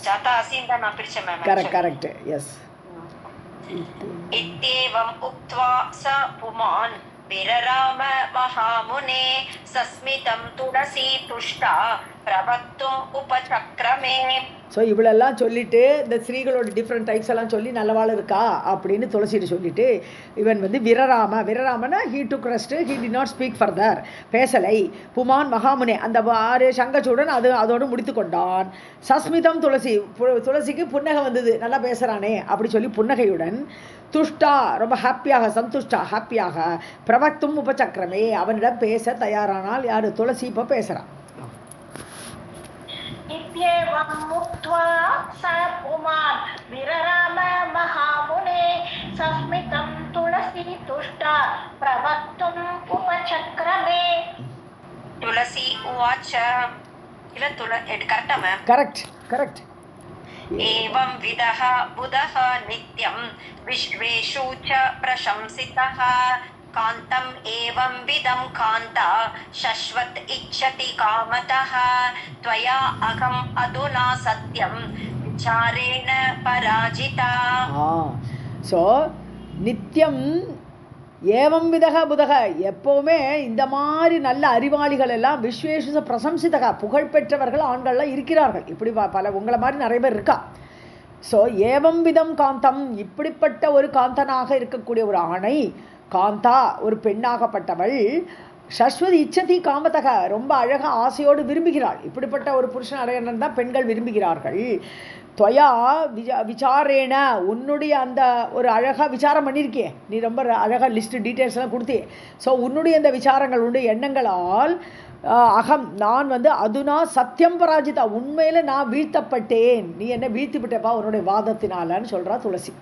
जाता असि நான் பிரிச்சேன் மேம். Correct yes. इत्येवम् उक्त्वा स पुमान् विरराम महामुने सस्मितं तुलसी तुष्टा प्रवक्तुम् उपचक्रमे. ஸோ இவ்வளெல்லாம் சொல்லிட்டு இந்த ஸ்ரீகளோட டிஃப்ரெண்ட் டைப்ஸ் எல்லாம் சொல்லி நல்லவாள் இருக்கா அப்படின்னு துளசிட்டு சொல்லிட்டு இவன் வந்து விரராமனா he took rest, he did not speak further, பேசலை. புமான் மகாமுனே, அந்த 6 சங்கச்சூடன் அதோடு முடித்து கொண்டான். சஸ்மிதம் துளசிக்கு புன்னகை வந்தது, நல்லா பேசுகிறானே அப்படி சொல்லி புன்னகையுடன் துஷ்டா ரொம்ப ஹாப்பியாக பிரவக்தும் உபசக்கரமே, அவனிடம் பேச தயாரானால். யார்? துளசி இப்போ பேசுகிறான். इत्येवम् उक्त्वा स पुमान् विरराम महामुने सस्मितं तुलसी तुष्टा प्रवक्तुम् उपचक्रमे. तुलसी उवाच, ಇಲ್ಲ ಕರೆಕ್ಟಾ ಮ್ಯಾಮ್? ಕರೆಕ್ಟ್. एवं विदः बुधः नित्यं विश्वेषु च प्रशंसितः कान्तम् एवं विदं कान्ता शश्वत् इच्छति कामतः त्वया अहम् अधुना सत्यं विचारेण पराजिता. ஸோ நித்தியம் ஏவம் விதக புதக, எப்போவுமே இந்த மாதிரி நல்ல அறிவாளிகள் எல்லாம் விஸ்வேஷ பிரசம்சிதக, புகழ்பெற்றவர்கள் ஆண்கள்லாம் இருக்கிறார்கள். இப்படி பல உங்களை மாதிரி நிறைய பேர் இருக்கா. ஸோ ஏவம் விதம் காந்தம், இப்படிப்பட்ட ஒரு காந்தனாக இருக்கக்கூடிய ஒரு ஆணை, காந்தா ஒரு பெண்ணாகப்பட்டவள், சஸ்வதி இச்சதி காமதக, ரொம்ப அழகாக ஆசையோடு விரும்புகிறாள். இப்படிப்பட்ட ஒரு புருஷன் அடையணும் தான் பெண்கள் விரும்புகிறார்கள். துவயா விசாரேன, உன்னுடைய அந்த ஒரு அழகாக விசாரம் பண்ணியிருக்கியே நீ, ரொம்ப அழகாக லிஸ்ட்டு டீட்டெயில்ஸ்லாம் கொடுத்தியே. ஸோ உன்னுடைய அந்த விசாரங்கள் உண்டு எண்ணங்களால் அகம் நான் அதுனா சத்தியம் பராஜிதா, உண்மையில் நான் வீழ்த்தப்பட்டேன், நீ என்ன வீழ்த்திவிட்டப்பா உன்னுடைய வாதத்தினாலன்னு சொல்கிறா துளசி.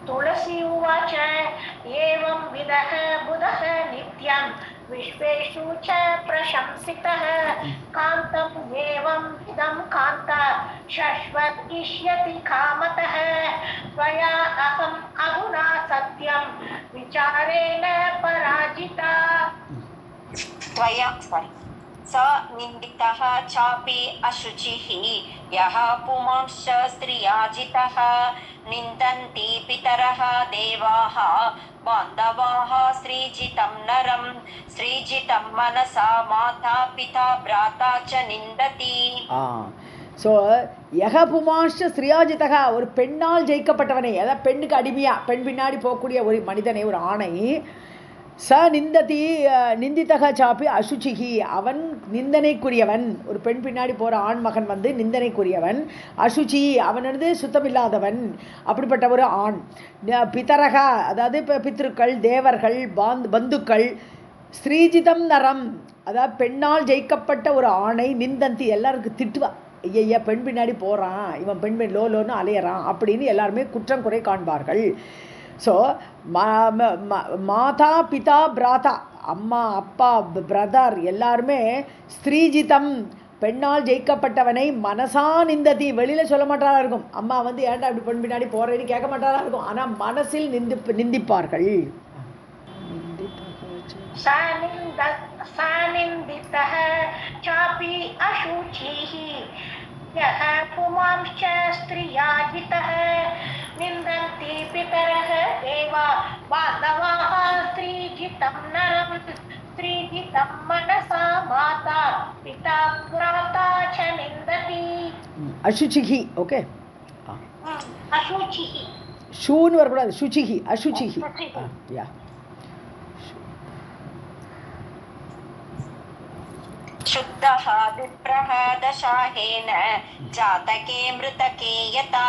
तुलसी उवाच एवं विदः बुधः नित्यं विश्वेषु च प्रशंसितः कान्तम् एवं विदं कान्ता शश्वतिष्यति कामतः त्वया अहम् अधुना सत्यं विचारेण पराजिता त्वया स निन्दितः चापि अशुचिः यः पुमांश्च स्त्रियाजितः निन्दन्ति पितरः देवाः बान्धवाः श्रीजितं नरं श्रीजितं मनसा माता पिता भ्राता च निन्दति. ஸோ யக புமாஷ்ட ஸ்ரீயாஜிதக, ஒரு பெண்ணால் ஜெயிக்கப்பட்டவனை, அதாவது பெண்ணுக்கு அடிமையாக பெண் பின்னாடி போகக்கூடிய ஒரு மனிதனை, ஒரு ஆணை, ச நிந்ததி நிந்தித்தக சாப்பி அசுச்சிகி, அவன் நிந்தனைக்குரியவன். ஒரு பெண் பின்னாடி போகிற ஆண்மகன் நிந்தனைக்குரியவன். அசுச்சி, அவன் சுத்தமில்லாதவன். அப்படிப்பட்ட ஒரு ஆண். பிதரக, அதாவது இப்போ பித்ருக்கள், தேவர்கள், பந்துக்கள். ஸ்ரீஜிதம் நரம், அதாவது பெண்ணால் ஜெயிக்கப்பட்ட ஒரு ஆணை நிந்தந்தி, எல்லாருக்கும் திட்டுவா. ஐயா பெண் பின்னாடி போகிறான், இவன் பெண் லோன்னு அலையிறான் அப்படின்னு எல்லாருமே குற்றம் குறை காண்பார்கள். ஸோ மாதா பிதா பிராதா, அம்மா அப்பா பிரதர் எல்லாருமே ஸ்திரீஜிதம், பெண்ணால் ஜெயிக்கப்பட்டவனை மனசா நிந்ததி, வெளியில் சொல்ல மாட்டாரா இருக்கும். அம்மா ஏன்டா அப்படி பெண் பின்னாடி போகிறேன்னு கேட்க மாட்டாரா இருக்கும், ஆனால் மனசில் நிந்திப்பார்கள். सानिन्दितः चापि अशुचिः यः पुमांश्च स्त्रियाजितः निन्दन्ति पितरः देवा बान्धवाः स्त्रीजितं नरं स्त्रीजितं मनसा माता पिता भ्राता च निन्दति. अशुचिः, ओके, अशुचिः, शून् வரக்கூடாது, சுச்சிஹி, அசுச்சிஹி. யா शुद्धः विप्रः दशाहेन जातके मृतके यथा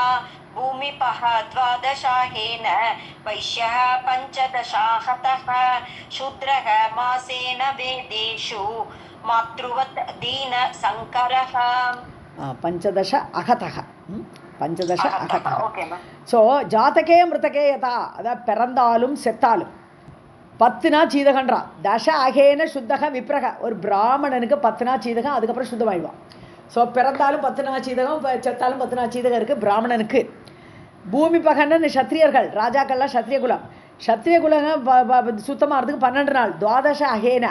भूमिपः द्वादशाहेन वैश्यः पञ्चदशा हतः शूद्रः मासेन वेदेषु मातृवत् दीनसङ्करः. पञ्चदश अहतः, பஞ்சதச அகதா. ஸோ ஜாத்தகே மிருத்தகே யதா, அதாவது பிறந்தாலும் செத்தாலும் 10 நாள் சீதகன்றா. தச அகேன சுத்தக விப்ரக, ஒரு பிராமணனுக்கு 10 நாள் சீதகம், அதுக்கப்புறம் சுத்தமாயிடுவான். ஸோ பிறந்தாலும் 10 நாள் சீதகம், செத்தாலும் 10 நாள் சீதகம் இருக்குது பிராமணனுக்கு. பூமி பகன்னு சத்திரியர்கள், ராஜாக்கள்லாம் சத்திரிய குலம். சத்திரிய குலம் சுத்தமாகிறதுக்கு 12 நாள். துவாதச அகேன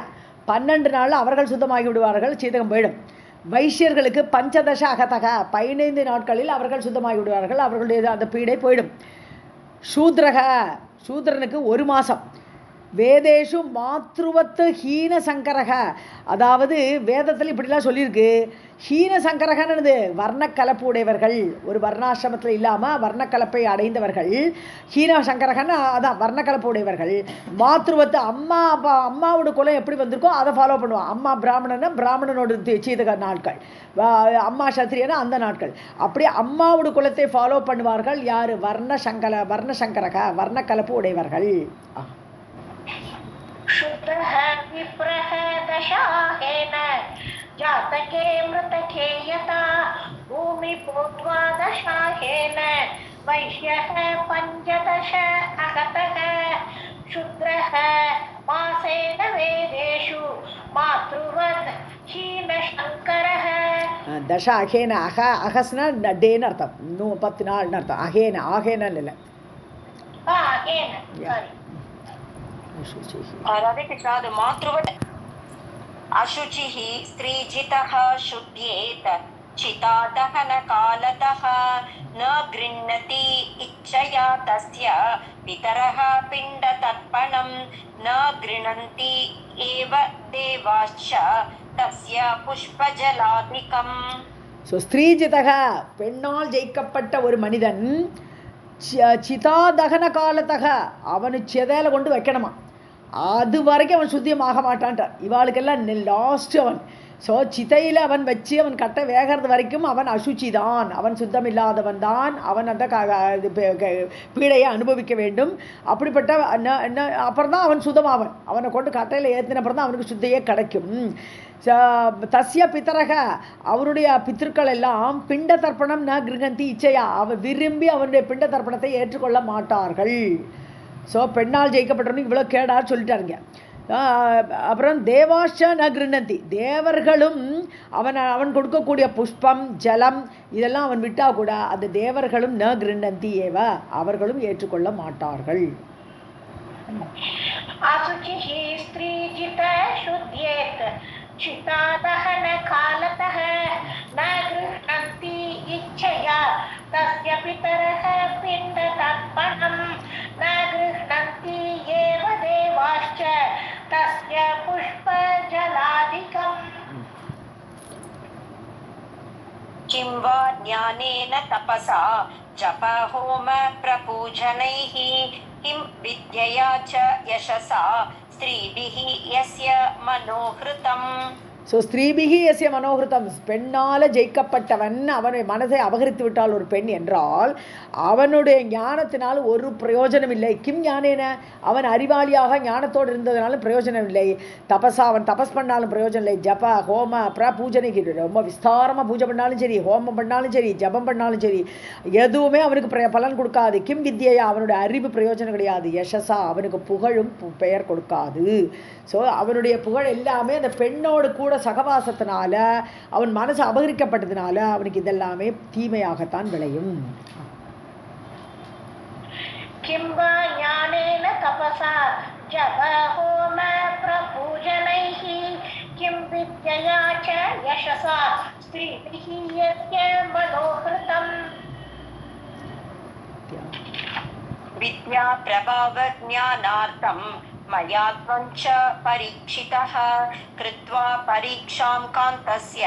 12 நாளில் அவர்கள் சுத்தமாகி விடுவார்கள், சீதகம் போயிடும். வைஷ்யர்களுக்கு பஞ்சதச அகதக 15 நாட்களில் அவர்கள் சுத்தமாகி விடுவார்கள், அவர்களுடைய அந்த பீடை போயிடும். சூத்ரக, சூத்ரனுக்கு 1 மாதம். வேதேஷு மாத்ருவத்து ஹீன சங்கரக, அதாவது வேதத்தில் இப்படிலாம் சொல்லியிருக்கு. ஹீன சங்கரகன்னு வர்ணக்கலப்பு உடையவர்கள், ஒரு வர்ணாசிரமத்தில் இல்லாமல் வர்ணக்கலப்பை அடைந்தவர்கள். ஹீன சங்கரகன்னு அதான் வர்ணக்கலப்பு உடையவர்கள். மாத்ருவத்து, அம்மா அப்பா அம்மாவோட குலம் எப்படி வந்திருக்கோ அதை ஃபாலோ பண்ணுவான். அம்மா பிராமணனா பிராமணனோட சீதக நாட்கள், அம்மா சத்திரியனா அந்த நாட்கள். அப்படி அம்மாவோட குலத்தை ஃபாலோ பண்ணுவார்கள். யார்? வர்ணசங்கரக, வர்ணக்கலப்பு உடையவர்கள். शुद्रः विप्रः दशाहेन जातके मृतके यथा भूमिपो द्वादशाहेन वैश्यः पञ्चदश अगतः शूद्रः मासेन वेदेषु मातृवत् हीनशङ्करः. दश अहेन, अहस्ना डेन् अर्थं, 10 நாள்னு அர்த்தம். அகேன, ஆகேனன்னு இல்லை, राधे कृष्ण. मातृवत् अशुचिः स्त्रीजितः शुद्ध्येत चिता दहनकालतः न गृह्णति इच्छया तस्य पितरः पिण्डतर्पणं न गृह्णन्ति एव देवाश्च तस्य पुष्पजलादिकम्. ஸோ ஸ்திரீஜிதக, பெண்ணால் ஜெயிக்கப்பட்ட ஒரு மனிதன், சிதா தகன காலத்தக, அவனு செதையில கொண்டு வைக்கணுமா. அது வரைக்கும் அவன் சுத்தியம் ஆக மாட்டான்ட்டான். இவாளுக்கெல்லாம் லாஸ்ட்டு அவன். ஸோ சிதையில் அவன் வச்சு அவன் கட்டை வேகிறது வரைக்கும் அவன் அசுச்சி தான், அவன் சுத்தம் இல்லாதவன் தான், அவன் அந்த பீடையை அனுபவிக்க வேண்டும். அப்படிப்பட்ட அப்புறம் தான் அவன் சுத்தமாவன். அவனை கொண்டு கட்டையில் ஏற்றினப்புறம் தான் அவனுக்கு சுத்தையே கிடைக்கும். தஸ்ய பித்தரக, அவருடைய பித்திருக்கள் எல்லாம் பிண்ட தர்ப்பணம் ந கிருகந்தி இச்சையா, அவன் விரும்பி அவனுடைய பிண்ட தர்ப்பணத்தை ஏற்றுக்கொள்ள மாட்டார்கள். ஸோ பெண்ணால் ஜெயிக்கப்பட்டவனுக்கு இவ்வளோ கேடார் சொல்லிட்டாருங்க. அப்புறம் தேவாஷ ந கிருணந்தி, தேவர்களும் அவன் கொடுக்கக்கூடிய புஷ்பம் ஜலம் இதெல்லாம் அவன் விட்டா கூட அந்த தேவர்களும் ந கிருணந்தி ஏவ, அவர்களும் ஏற்றுக்கொள்ள மாட்டார்கள். அசுச்சிஹி ஸ்திரீஜித சுத்யேத் சிதாதஹன காலதஹ ந கிருஹந்தி இச்சயா தஸ்ய பிதரஹ பிண்ட தர்ப்பணம் ந கிருஹந்தி ஏவ தேவாश्च தஸ்ய புஷ்ப ஜலாதிகம். किं वा ज्ञानेन तपसा जप होम प्रपूजनैः किं विद्यया च यशसा स्त्रीभिः यस्य मनोहृतम्. ஸோ ஸ்திரீபிகி எஸ்ய மனோகிருத்தம், பெண்ணால் ஜெயிக்கப்பட்டவன் அவனை மனதை அபகரித்து விட்டால் ஒரு பெண் என்றால் அவனுடைய ஞானத்தினால் ஒரு பிரயோஜனம் இல்லை. கிம் ஞானேன, அவன் அறிவாளியாக ஞானத்தோடு இருந்ததுனாலும் பிரயோஜனம் இல்லை. தபஸா, அவன் தபஸ் பண்ணாலும் பிரயோஜனம் இல்லை. ஜப ஹோம பூஜனைக்கு ரொம்ப விஸ்தாரமாக பூஜை பண்ணாலும் சரி, ஹோமம் பண்ணாலும் சரி, ஜபம் பண்ணாலும் சரி, எதுவுமே அவனுக்கு பலன் கொடுக்காது. கிம் வித்யா, அவனுடைய அறிவு பிரயோஜனம் கிடையாது. யசஸா, அவனுக்கு புகழும் பெயர் கொடுக்காது. ஸோ அவனுடைய புகழ் எல்லாமே அந்த பெண்ணோடு கூட சகவாசத்தினால அவன் மனசு அபகரிக்கப்பட்டதுனால அவனுக்கு இதெல்லாமே தீமையாகத்தான் விளையும். கிம்பா ஞானேன தபஸா ஜப ஹோம பிரபூஜனைஹி கிம் வித்யயா ச யசஸா ஸ்திரீபிஹி யஸ்ய மனோஹ்ருதம். विद्या प्रभाव ज्ञानार्थं मया त्वं च परीक्षितः कृत्वा परीक्षां कान्तस्य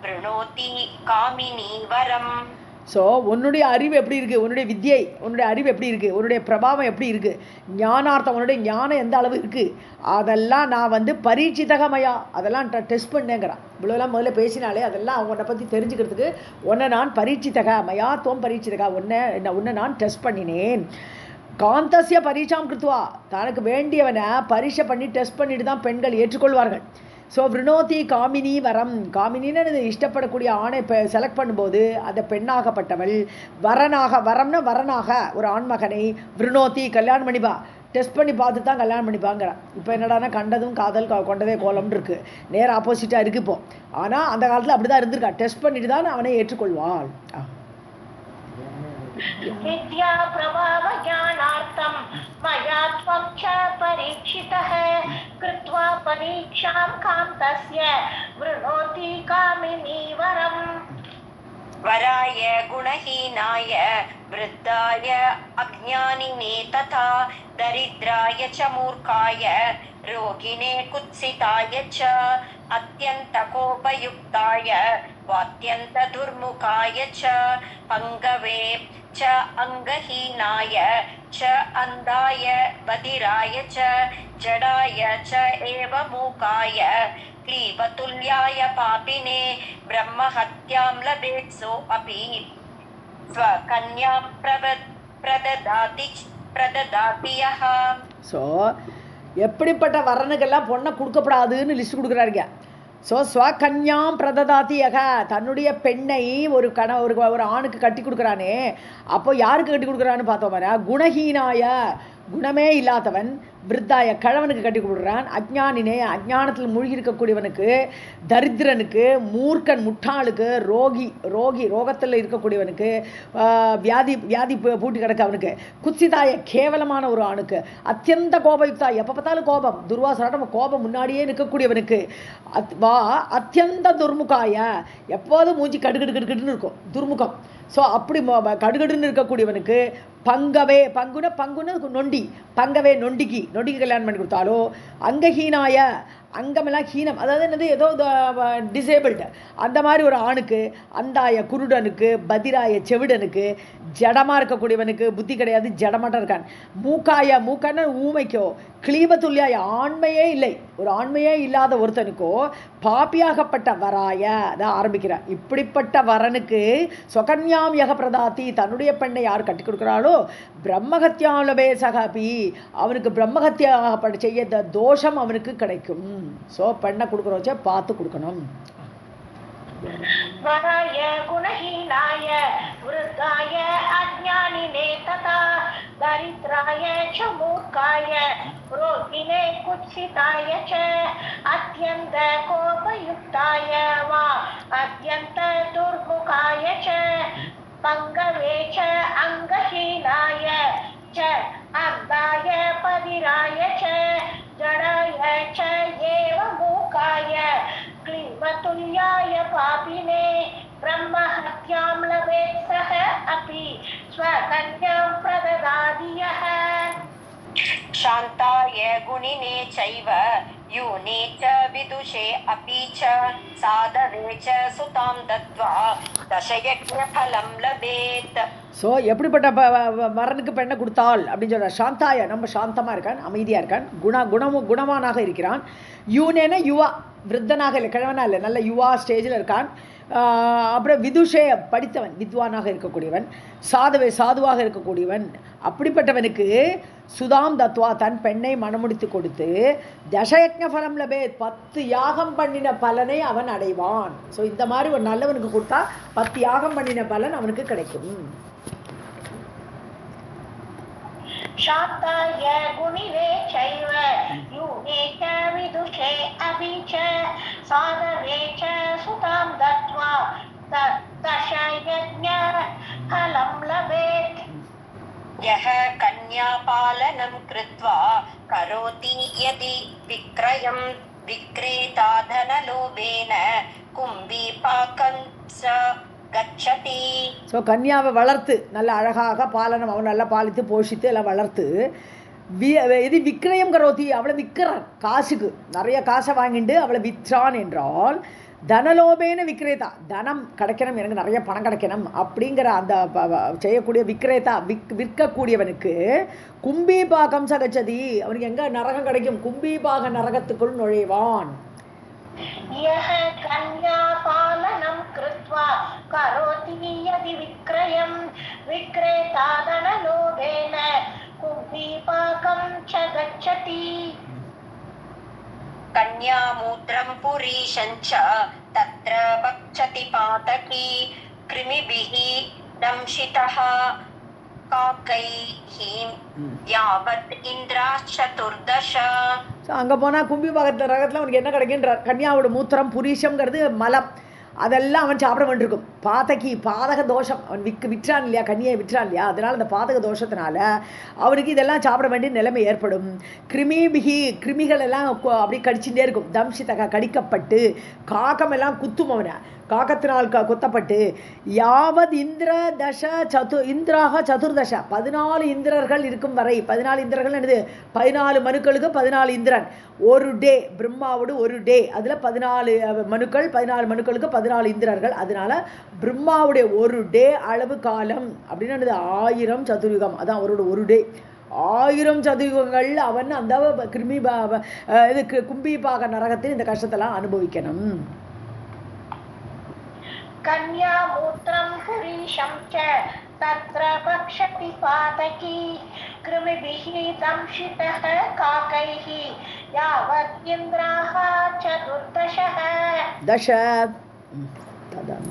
वृणोति कामिनी वरम्. ஸோ உன்னுடைய அறிவு எப்படி இருக்குது, உன்னுடைய வித்யை, உன்னுடைய அறிவு எப்படி இருக்குது, உன்னுடைய பிரபாவம் எப்படி இருக்குது, ஞானார்த்தம் உன்னுடைய ஞானம் எந்த அளவு இருக்குது, அதெல்லாம் நான் பரீட்சிதகமையா அதெல்லாம் டெஸ்ட் பண்ணேங்கிறான். இவ்வளோலாம் முதல்ல பேசினாலே அதெல்லாம் உன்னை பற்றி தெரிஞ்சுக்கிறதுக்கு உன்னை நான் பரீட்சிதக மயா துவம் பரீட்சிதகா, உன்னை நான் டெஸ்ட் பண்ணினேன். காந்தசிய பரீட்சாம் கிருத்துவா, தனக்கு வேண்டியவனை பரீட்சை பண்ணி டெஸ்ட் பண்ணிட்டு தான் பெண்கள் ஏற்றுக்கொள்வார்கள். ஸோ விருணோதி காமினி வரம், காமினின்னு இஷ்டப்படக்கூடிய ஆணை செலக்ட் பண்ணும்போது அந்த பெண்ணாகப்பட்டவள் வரம்னா வரனாக ஒரு ஆண்மகனை விருணோதி கல்யாணம் பண்ணிப்பா, டெஸ்ட் பண்ணி பார்த்து தான் கல்யாணம் பண்ணிப்பாங்கிறான். இப்போ என்னடானா கண்டதும் காதல் கொண்டதே கோலம்னு இருக்குது, நேர ஆப்போசிட்டாக இருக்குது இப்போ. ஆனால் அந்த காலத்தில் அப்படி தான் இருந்திருக்கா, டெஸ்ட் பண்ணிட்டு தான் அவனை ஏற்றுக்கொள்வாள். विद्या प्रभाव ज्ञानार्थं मया त्वं च परीक्षितः कृत्वा परीक्षां कान्तस्य वृणोति कामिनी वरम्. वराय गुणहीनाय वृद्धाय अज्ञानिने तथा दरिद्राय च मूर्खाय रोगिणे कुत्सिताय च अत्यन्तकोपयुक्ताय वात्यन्तदुर्मुखाय च पङ्गवे च अङ्गहीनाय च अन्धाय बधिराय च जडाय च एव मूकाय क्लीबतुल्याय पापिने ब्रह्महत्यां लभेत्सो अपि स्वकन्यां प्रददाति यः. ஸோ எப்படிப்பட்ட வரனுக்கெல்லாம் பொண்ணை கொடுக்கப்படாதுன்னு லிஸ்ட் கொடுக்குறாருங்க. ஸோ ஸ்வகன்யாம் பிரததாத்தியக, தன்னுடைய பெண்ணை ஒரு ஒரு ஆணுக்கு கட்டி கொடுக்குறானே, அப்போ யாருக்கு கட்டி கொடுக்குறான்னு பார்த்தோம்னா குணஹீனாய, குணமே இல்லாதவன், விருத்தாய கிழவனுக்கு கட்டி கொடுக்குறான், அஜ்ஞானினே அஜ்ஞானத்தில் மூழ்கி இருக்கக்கூடியவனுக்கு, தரித்திரனுக்கு, மூர்க்கன் முட்டாளுக்கு, ரோகத்தில் இருக்கக்கூடியவனுக்கு, வியாதி பூட்டி கிடக்க அவனுக்கு, குத்சிதாய கேவலமான ஒரு ஆணுக்கு, அத்தியந்த கோபயுக்தா எப்போ பார்த்தாலும் கோபம், துர்வாசனம் கோபம் முன்னாடியே நிற்கக்கூடியவனுக்கு, அத்தியந்த துர்முகாய எப்போதும் மூஞ்சி கடுகடுன்னு இருக்கும், துர்முகம். ஸோ அப்படி கடுகடுன்னு இருக்கக்கூடியவனுக்கு, பங்குன நொண்டி, பங்கவே நொண்டிக்கு கல்யாணம் பண்ணி கொடுத்தாலோ, அங்கஹீனாய அங்கமெல்லாம் ஹீனம், அதாவது என்னது ஏதோ டிசேபிள்டு அந்த மாதிரி ஒரு ஆணுக்கு, அந்தாய குருடனுக்கு, பதிராய செவிடனுக்கு, ஜடமாக இருக்கக்கூடியவனுக்கு, புத்தி கிடையாது ஜடமாட்டம் இருக்கான், மூக்கான ஊமைக்கோ, கிளீபத்துல்யாய ஆண்மையே இல்லை, ஒரு ஆண்மையே இல்லாத ஒருத்தனுக்கோ, பாப்பியாகப்பட்ட வராய அதான் ஆரம்பிக்கிறார். இப்படிப்பட்ட வரனுக்கு சொகன்யாம் யக பிரதாத்தி தன்னுடைய பெண்ணை யார் கட்டி கொடுக்குறாளோ பிரம்மஹத்யாலபே சகபி அவனுக்கு பிரம்மஹத்தியாகப்பட்ட செய்ய தோஷம் அவனுக்கு கிடைக்கும். ஸோ பெண்ணை கொடுக்குறோச்சே பார்த்து கொடுக்கணும். वराय गुणहीनाय वृद्धाय अज्ञानिने तथा दरिद्राय च मूर्खाय रोगिणे कुत्सिताय च अत्यन्त कोपयुक्ताय वा अत्यन्त दुर्मुखाय च पंगवे च अंगहीनाय च अंधाय पदिराय च जडाय च एव मूकाय क्लीबतुल्याय पापिने ब्रह्महत्यां लभेत् सः अपि स्वकन्यां प्रददाति यः शान्ताय गुणिने चैव यूने च विदुषे अपि च साधवे च सुतां दत्त्वा दशयज्ञफलं लभेत्. ஸோ எப்படிப்பட்ட வரனுக்கு பெண்ணை கொடுத்தாள் அப்படின்னு சொல்கிறார். சாந்தாய நம்ம சாந்தமாக இருக்கான், அமைதியாக இருக்கான், குணவானாக இருக்கிறான். யூனேன யுவா விருத்தனாக இல்லை, கிழவனாக இல்லை, நல்ல யுவா ஸ்டேஜில் இருக்கான். அப்புறம் விதுஷே படித்தவன், வித்வானாக இருக்கக்கூடியவன், சாதுவாக இருக்கக்கூடியவன். அப்படிப்பட்டவனுக்கு சுதாம் தத்வா தன் பெண்ணை மணமுடித்து கொடுத்து தசயக்ஞ ஃபலம் லபே 10 யாகம் பண்ணின பலனை அவன் அடைவான். ஸோ இந்த மாதிரி ஒரு நல்லவனுக்கு கொடுத்தா 10 யாகம் பண்ணின பலன் அவனுக்கு கிடைக்கும். शान्ताय गुणिने चैव यूने च विदुषे अपि च साधवे च सुतां दत्त्वा दशयज्ञफलं लभेत्. यः कन्यापालनं कृत्वा करोति यदि विक्रयं विक्रेता धनलोभेन कुम्भीपाकं स गच्छति. ஸோ கன்யாவை வளர்த்து நல்ல அழகாக பாலனம் அவன் நல்லா பாலித்து போஷித்து எல்லாம் வளர்த்து இது விக்ரயம் கரோதி அவளை விற்கிறான், காசுக்கு நிறைய காசை வாங்கிட்டு அவளை விற்றான் என்றால் தனலோபேன விக்ரேதா தனம் கிடைக்கணும், எனக்கு நிறைய பணம் கிடைக்கணும் அப்படிங்கிற அந்த செய்யக்கூடிய விக்ரேதா விற்கக்கூடியவனுக்கு கும்பீபாகம் சகச்சதி அவனுக்கு எங்கே நரகம் கிடைக்கும், கும்பீபாக நரகத்துக்குள் நுழைவான். यः कन्यापालनं कृत्वा करोति यदि विक्रयं विक्रेता धनलोभेन कुम्भीपाकं च गच्छति. कन्यामूत्रं पुरीशं च तत्र भक्षति पातकी कृमिभिः दंशितः काकैः यावत् इन्द्राश्चतुर्दश. ஸோ அங்கே போனால் கும்பி பாகத்தில் ரகத்தில் அவனுக்கு என்ன கிடைக்குன்றார். கன்யாவோட மூத்திரம் புரீஷங்கிறது மலம், அதெல்லாம் அவன் சாப்பிட வேண்டியிருக்கும். பாதக தோஷம் அவன் விற்றான் இல்லையா, கன்னியை விற்றான் இல்லையா, அதனால் அந்த பாதக தோஷத்தினால அவனுக்கு இதெல்லாம் சாப்பிட வேண்டிய நிலைமை ஏற்படும். கிருமிகள் எல்லாம் அப்படி கடிச்சுட்டே இருக்கும். தம்ஷிதக கடிக்கப்பட்டு, காக்கம் எல்லாம் குத்தும் அவனை, காக்கத்தினால் கொத்தப்பட்டு, யாவத் இந்திராக சதுர்தச 14 இந்திரர்கள் இருக்கும் வரை, 14 இந்திரர்கள் என்னது 14 மனுக்களுக்கு 14 இந்திரன், ஒரு டே பிரம்மாவோடு ஒரு டே, அதில் 14 மனுக்கள், 14 மனுக்களுக்கு 14 இந்திரர்கள். அதனால பிரம்மாவுடைய ஒரு டே அளவு காலம் அப்படின்னு 1000 சதுர்யுகம், அதான் அவரோட ஒரு டே 1000 சதுர்யுகங்கள் அவன் அந்த கும்பீபாக நரகத்தில் இந்த கஷ்டத்தெல்லாம் அனுபவிக்கணும். कन्यामूत्रं पुरीशं च तत्र भक्षति पातकी कृमिभिः दंशितः काकैः यावत् इन्द्राः चतुर्दशः. दश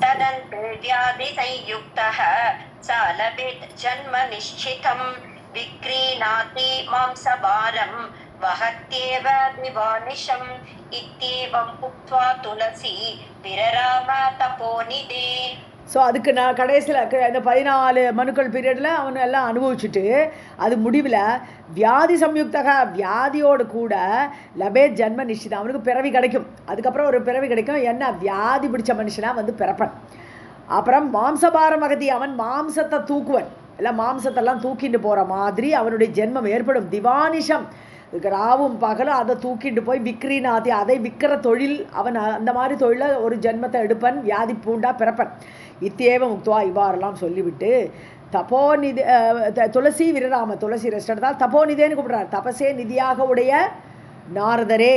तदन्तर्व्याधिसंयुक्तः स लभेत् जन्म निश्चितं विक्रीणाति मांसभारं वहत्येव दिवानिशम् इत्येवं उक्त्वा तुलसी विरराम तपोनिधे. ஸோ அதுக்கு நான் கடைசியில் இந்த 14 மனுக்கள் பீரியடில் அவன் எல்லாம் அனுபவிச்சுட்டு அது முடிவில் வியாதி சம்யுக்தக வியாதியோடு கூட லபே ஜன்ம நிஷ்டிதம் அவனுக்கு பிறவி கிடைக்கும். அதுக்கப்புறம் ஒரு பிறவி கிடைக்கும், என்ன வியாதி பிடிச்ச மனுஷனாக வந்து பிறப்பன். அப்புறம் மாம்சபாரம் அகதி அவன் மாம்சத்தை தூக்குவன், எல்லாம் மாம்சத்தெல்லாம் தூக்கிட்டு போகிற மாதிரி அவனுடைய ஜென்மம் ஏற்படும். திவானிஷம் ராவும் பகலும் அதை தூக்கிட்டு போய் விக்ரிநாதி அதை விற்கிற தொழில் அவன் அந்த மாதிரி தொழிலை ஒரு ஜென்மத்தை எடுப்பன் வியாதி பூண்டா பிறப்பன் இத்தேவ முக்துவா இவ்வாறெல்லாம் சொல்லிவிட்டு தபோநிதி துளசி விரராம துளசி ரெஸ்ட் எடுத்தால் தபோநிதேன்னு கூப்பிடுறார் தபசே நிதியாக உடைய நாரதரே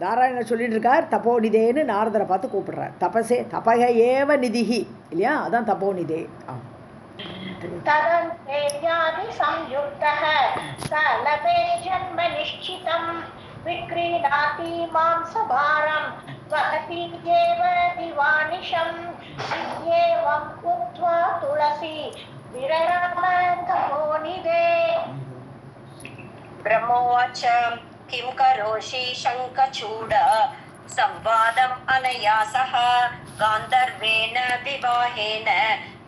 நாராயணர் சொல்லிட்டு இருக்கார் தபோநிதேன்னு நாரதரை பார்த்து கூப்பிடுறார் தபசே தபக ஏவ நிதிஹி இல்லையா அதான் தபோநிதே तदन्तेर्यादि संयुक्तः स लभे जन्म निश्चितं विक्रीणाति मांसभारं वहति एव दिवानिशं एवं उक्त्वा तुलसी विरराम तपोनिधे ब्रह्मोवाच किं करोषि शङ्खचूड संवादम् अनया सह गान्धर्वेण विवाहेन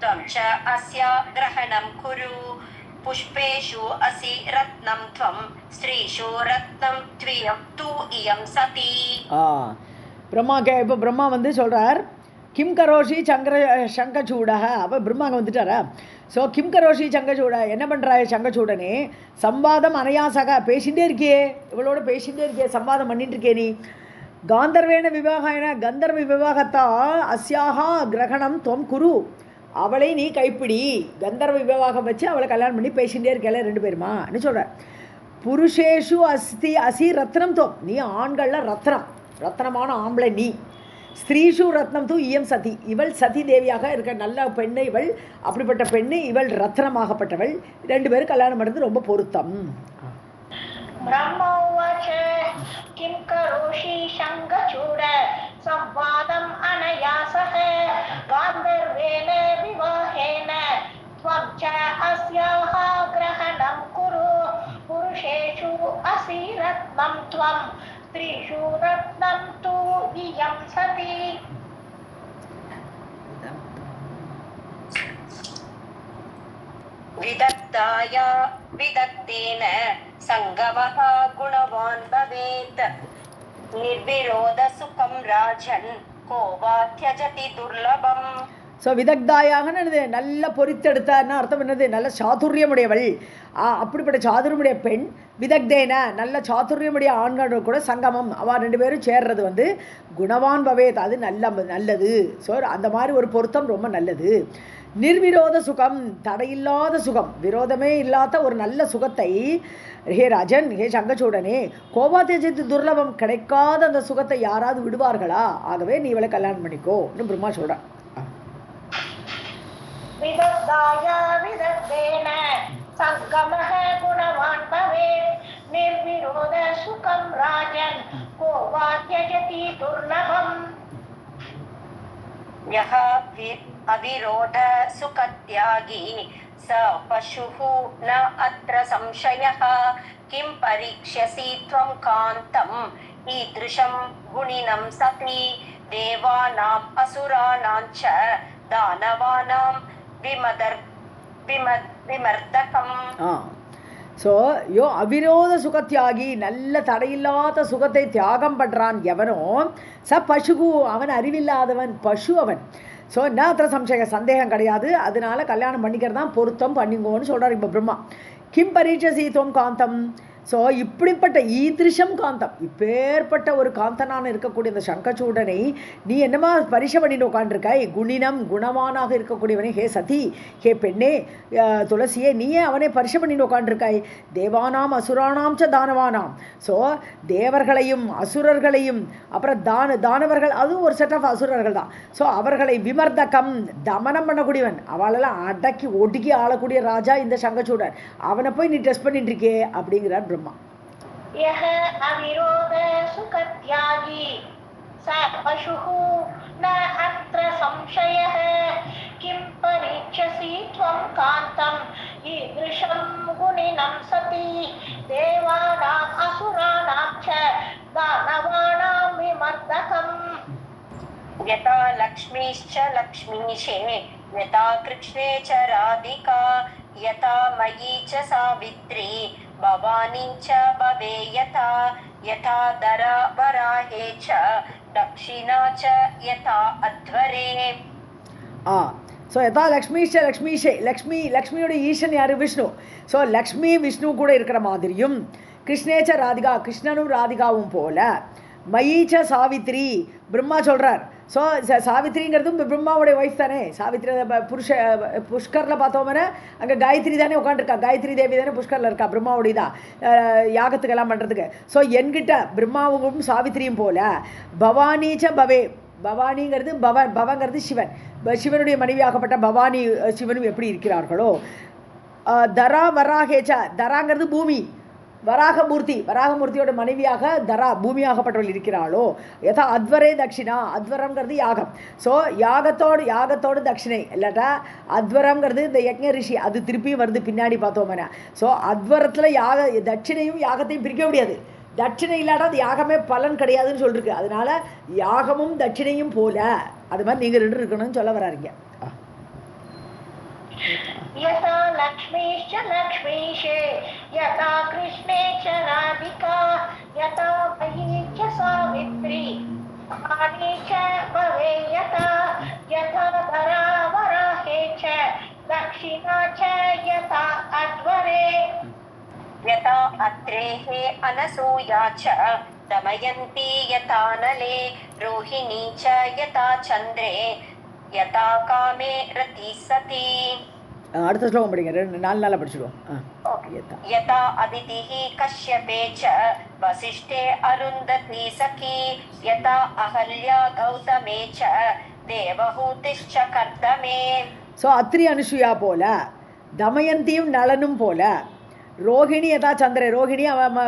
त्वं च अस्या ग्रहणं कुरु पुष्पेषु असि रत्नं त्वं स्त्रीषु रत्नं त्वं तु इयं सती பிரம்மா இப்போ பிரம்மா வந்து சொல்கிறார் கிம் கரோஷி சங்கச்சூடக அப்போ பிரம்மாங்க வந்துட்டாரா ஸோ கிம் கரோஷி சங்கச்சூட என்ன பண்ணுறாய் சங்கச்சூடனே சம்வாதம் அனையாசக பேசிகிட்டே இருக்கியே இவளோட பேசிகிட்டே இருக்கியே சம்வாதம் பண்ணிட்டு இருக்கே நீ காந்தர்வேன விவாகாயன கந்தர்வ விவாகத்தா அஸ்யாஹா கிரகணம் தொம் குரு அவளை நீ கைப்பிடி கந்தர்வ விவாகம் வச்சு அவளை கல்யாணம் பண்ணி பேசிகிட்டே இருக்கல ரெண்டு பேருமான்னு சொல்கிற புருஷேஷு அசி ரத்னம் தோம் நீ ஆண்களில் ரத்னமான ஆம்பளை நீ ஸ்திரீஷு ரத்னம் தூ இயம் சதி இவள் சதி தேவியாக இருக்க நல்ல பெண்ணு இவள் அப்படிப்பட்ட பெண்ணு இவள் ரத்னமாகப்பட்டவள் ரெண்டு பேரும் கல்யாணம் பண்ணுறது ரொம்ப பொருத்தம் ब्रह्मोवाच किं करोषि शङ्खचूड संवादम् अनया सह गान्धर्वेण विवाहेन त्वं च अस्याः ग्रहणं कुरु पुरुषेषु असि रत्नं त्वं स्त्रीषु रत्नं तु इयं सति विदग्धाया विदग्धेन संगमः गुणवान् भवेत् निर्विरोध सुखं राजन् को वा त्यजति दुर्लभम् ஸோ விதக்தாயாகன்னு என்னது நல்ல பொறித்தெடுத்தார்னா அர்த்தம் என்னது நல்ல சாதுரியமுடையவள் அப்படிப்பட்ட சாதுரியமுடைய பெண் விதக்தேன நல்ல சாதுரியமுடைய ஆண்களோட கூட சங்கமம் அவள் ரெண்டு பேரும் சேர்றது வந்து குணவான் பவேத் அது நல்லது ஸோ அந்த மாதிரி ஒரு பொருத்தம் ரொம்ப நல்லது நிர்விரோத சுகம் தடையில்லாத சுகம் விரோதமே இல்லாத ஒரு நல்ல சுகத்தை ஹே ராஜன் ஹே சங்கச்சூடனே கோபா தேஜத்து துர்லபம் கிடைக்காத அந்த சுகத்தை யாராவது விடுவார்களா ஆகவே நீ இவளை கல்யாணம் பண்ணிக்கோன்னு பிரம்மா சொல்கிறான் विदग्धाया विदग्धेन संगमः गुणवान् भवेत् निर्विरोध सुखं राजन् को वा त्यजति दुर्लभम् यः अविरोध सुखत्यागी स पशुः न अत्र संशयः किं परीक्ष्यसि त्वं कान्तम् ईदृशं गुणिनं सति देवानाम् असुराणां च दानवानां விமர்தகம் ஸோ அவிரோத சுகத்தியாகி நல்ல தடையில்லாத சுகத்தை தியாகம் பண்ணுறான் எவனோ ச பசுகு அவன் அறிவில்லாதவன் பசு அவன் ஸோ என்ன சந்தேகம் கிடையாது அதனால கல்யாணம் பண்ணிக்கிறது தான் பொருத்தம் பண்ணிங்கோன்னு சொல்கிறார் இப்போ பிரம்மா கிம் பரீட்சசி தொம் காந்தம் ஸோ இப்படிப்பட்ட ஈதிருஷம் காந்தம் இப்பேற்பட்ட ஒரு காந்தனான இருக்கக்கூடிய இந்த சங்கச்சூடனை நீ என்னமா பரிசை பண்ணிட்டு உட்காந்துருக்காய் குணவானாக இருக்கக்கூடியவனே ஹே சதி ஹே பெண்ணே துளசியே நீயே அவனே பரிசை பண்ணிட்டு உட்காந்துருக்காய் தேவானாம் அசுரானாம் ச தானவானாம் ஸோ தேவர்களையும் அசுரர்களையும் அப்புறம் தானவர்கள் அதுவும் ஒரு செட் ஆஃப் அசுரர்கள் தான் ஸோ அவர்களை விமர்தகம் தமனம் பண்ணக்கூடியவன் அவளெல்லாம் அடக்கி ஒடுக்கி ஆளக்கூடிய ராஜா இந்த சங்கச்சூடன் அவனை போய் நீ டெஸ்ட் பண்ணிட்டு இருக்கே அப்படிங்கிறார் பிரம்மா यः अविरोध सुखत्यागी स पशुः न अत्र संशयः किं परीक्षसि त्वं कान्तम् ईदृशं गुणिनं सति देवानाम् असुराणां च दानवानां विमर्दकम् यथा लक्ष्मीश्च लक्ष्मीशे यथा कृष्णे च राधिका यथा मयि च सावित्री भवानी च भवे यथा दरा वराहे च दक्षिणा च यथा अध्वरे ஸோ யதா லக்ஷ்மியோட ஈசன் யார் விஷ்ணு ஸோ லக்ஷ்மி விஷ்ணு கூட இருக்கிற மாதிரியும் கிருஷ்ணேச்ச ராதிகா, கிருஷ்ணனும் ராதிகாவும் போல. மயீச்ச சாவித்ரி, பிரம்மா சொல்கிறார். ஸோ சாவித்ரிங்கிறதும் பிரம்மாவுடைய ஒய்ஃப் தானே. சாவித்ரி புஷ்கரில் பார்த்தோம்னா அங்கே காயத்ரி தானே உட்காந்துருக்கா. காயத்ரி தேவி தானே புஷ்கரில் இருக்கா, பிரம்மாவுடைய தான் யாகத்துக்கெல்லாம் பண்ணுறதுக்கு. ஸோ என்கிட்ட பிரம்மாவும் சாவித்ரியும் போல. பவானிச்ச பவே, பவானிங்கிறது பவங்கிறது சிவன், சிவனுடைய மனைவியாகப்பட்ட பவானி சிவனும் எப்படி இருக்கிறார்களோ. தரா வராகேச்ச, தராங்கிறது பூமி, வராகமூர்த்தி, வராகமூர்த்தியோட மனைவியாக தரா பூமியாகப்பட்டவள் இருக்கிறாளோ. யதா அத்வரே தட்சிணா, அத்வரம்ங்கிறது யாகம். ஸோ யாகத்தோடு தட்சிணை இல்லாட்டா அத்வரம்ங்கிறது இந்த யக்ஞ ரிஷி, அது திருப்பியும் வருது பின்னாடி பார்த்தோம்னா. ஸோ அத்வரத்தில் தட்சிணையும் யாகத்தையும் பிரிக்க முடியாது. தட்சிணை இல்லாட்டா அது யாகமே பலன் கிடையாதுன்னு சொல்லிருக்கு. அதனால யாகமும் தட்சிணையும் போல அது மாதிரி நீங்கள் ரெண்டு இருக்கணும்னு சொல்ல வராருங்க. यथा लक्ष्मीश्च लक्ष्मीशे यथा कृष्णे च राधिका यथा मयि च सावित्री भवानी च भवे यथा यथा धरा वराहे च दक्षिणा च यथा अध्वरे यथा अत्रेः अनसूया च दमयन्ती यथा नले रोहिणी च यथा चन्द्रे यथा कामे रति सती. அடுத்த ஸ்லோகம் படிங்க, 4 நாளாக படிச்சுடுவோம். यथा अदितिः कश्यपे च वसिष्ठे अरुन्धती सखी यथा अहल्या गौतमे च देवहूतिश्च कर्दमे. ஸோ அத்ரி அனுசுயா போல, தமயந்தியும் நலனும் போல, ரோஹிணி யதா சந்திரன்,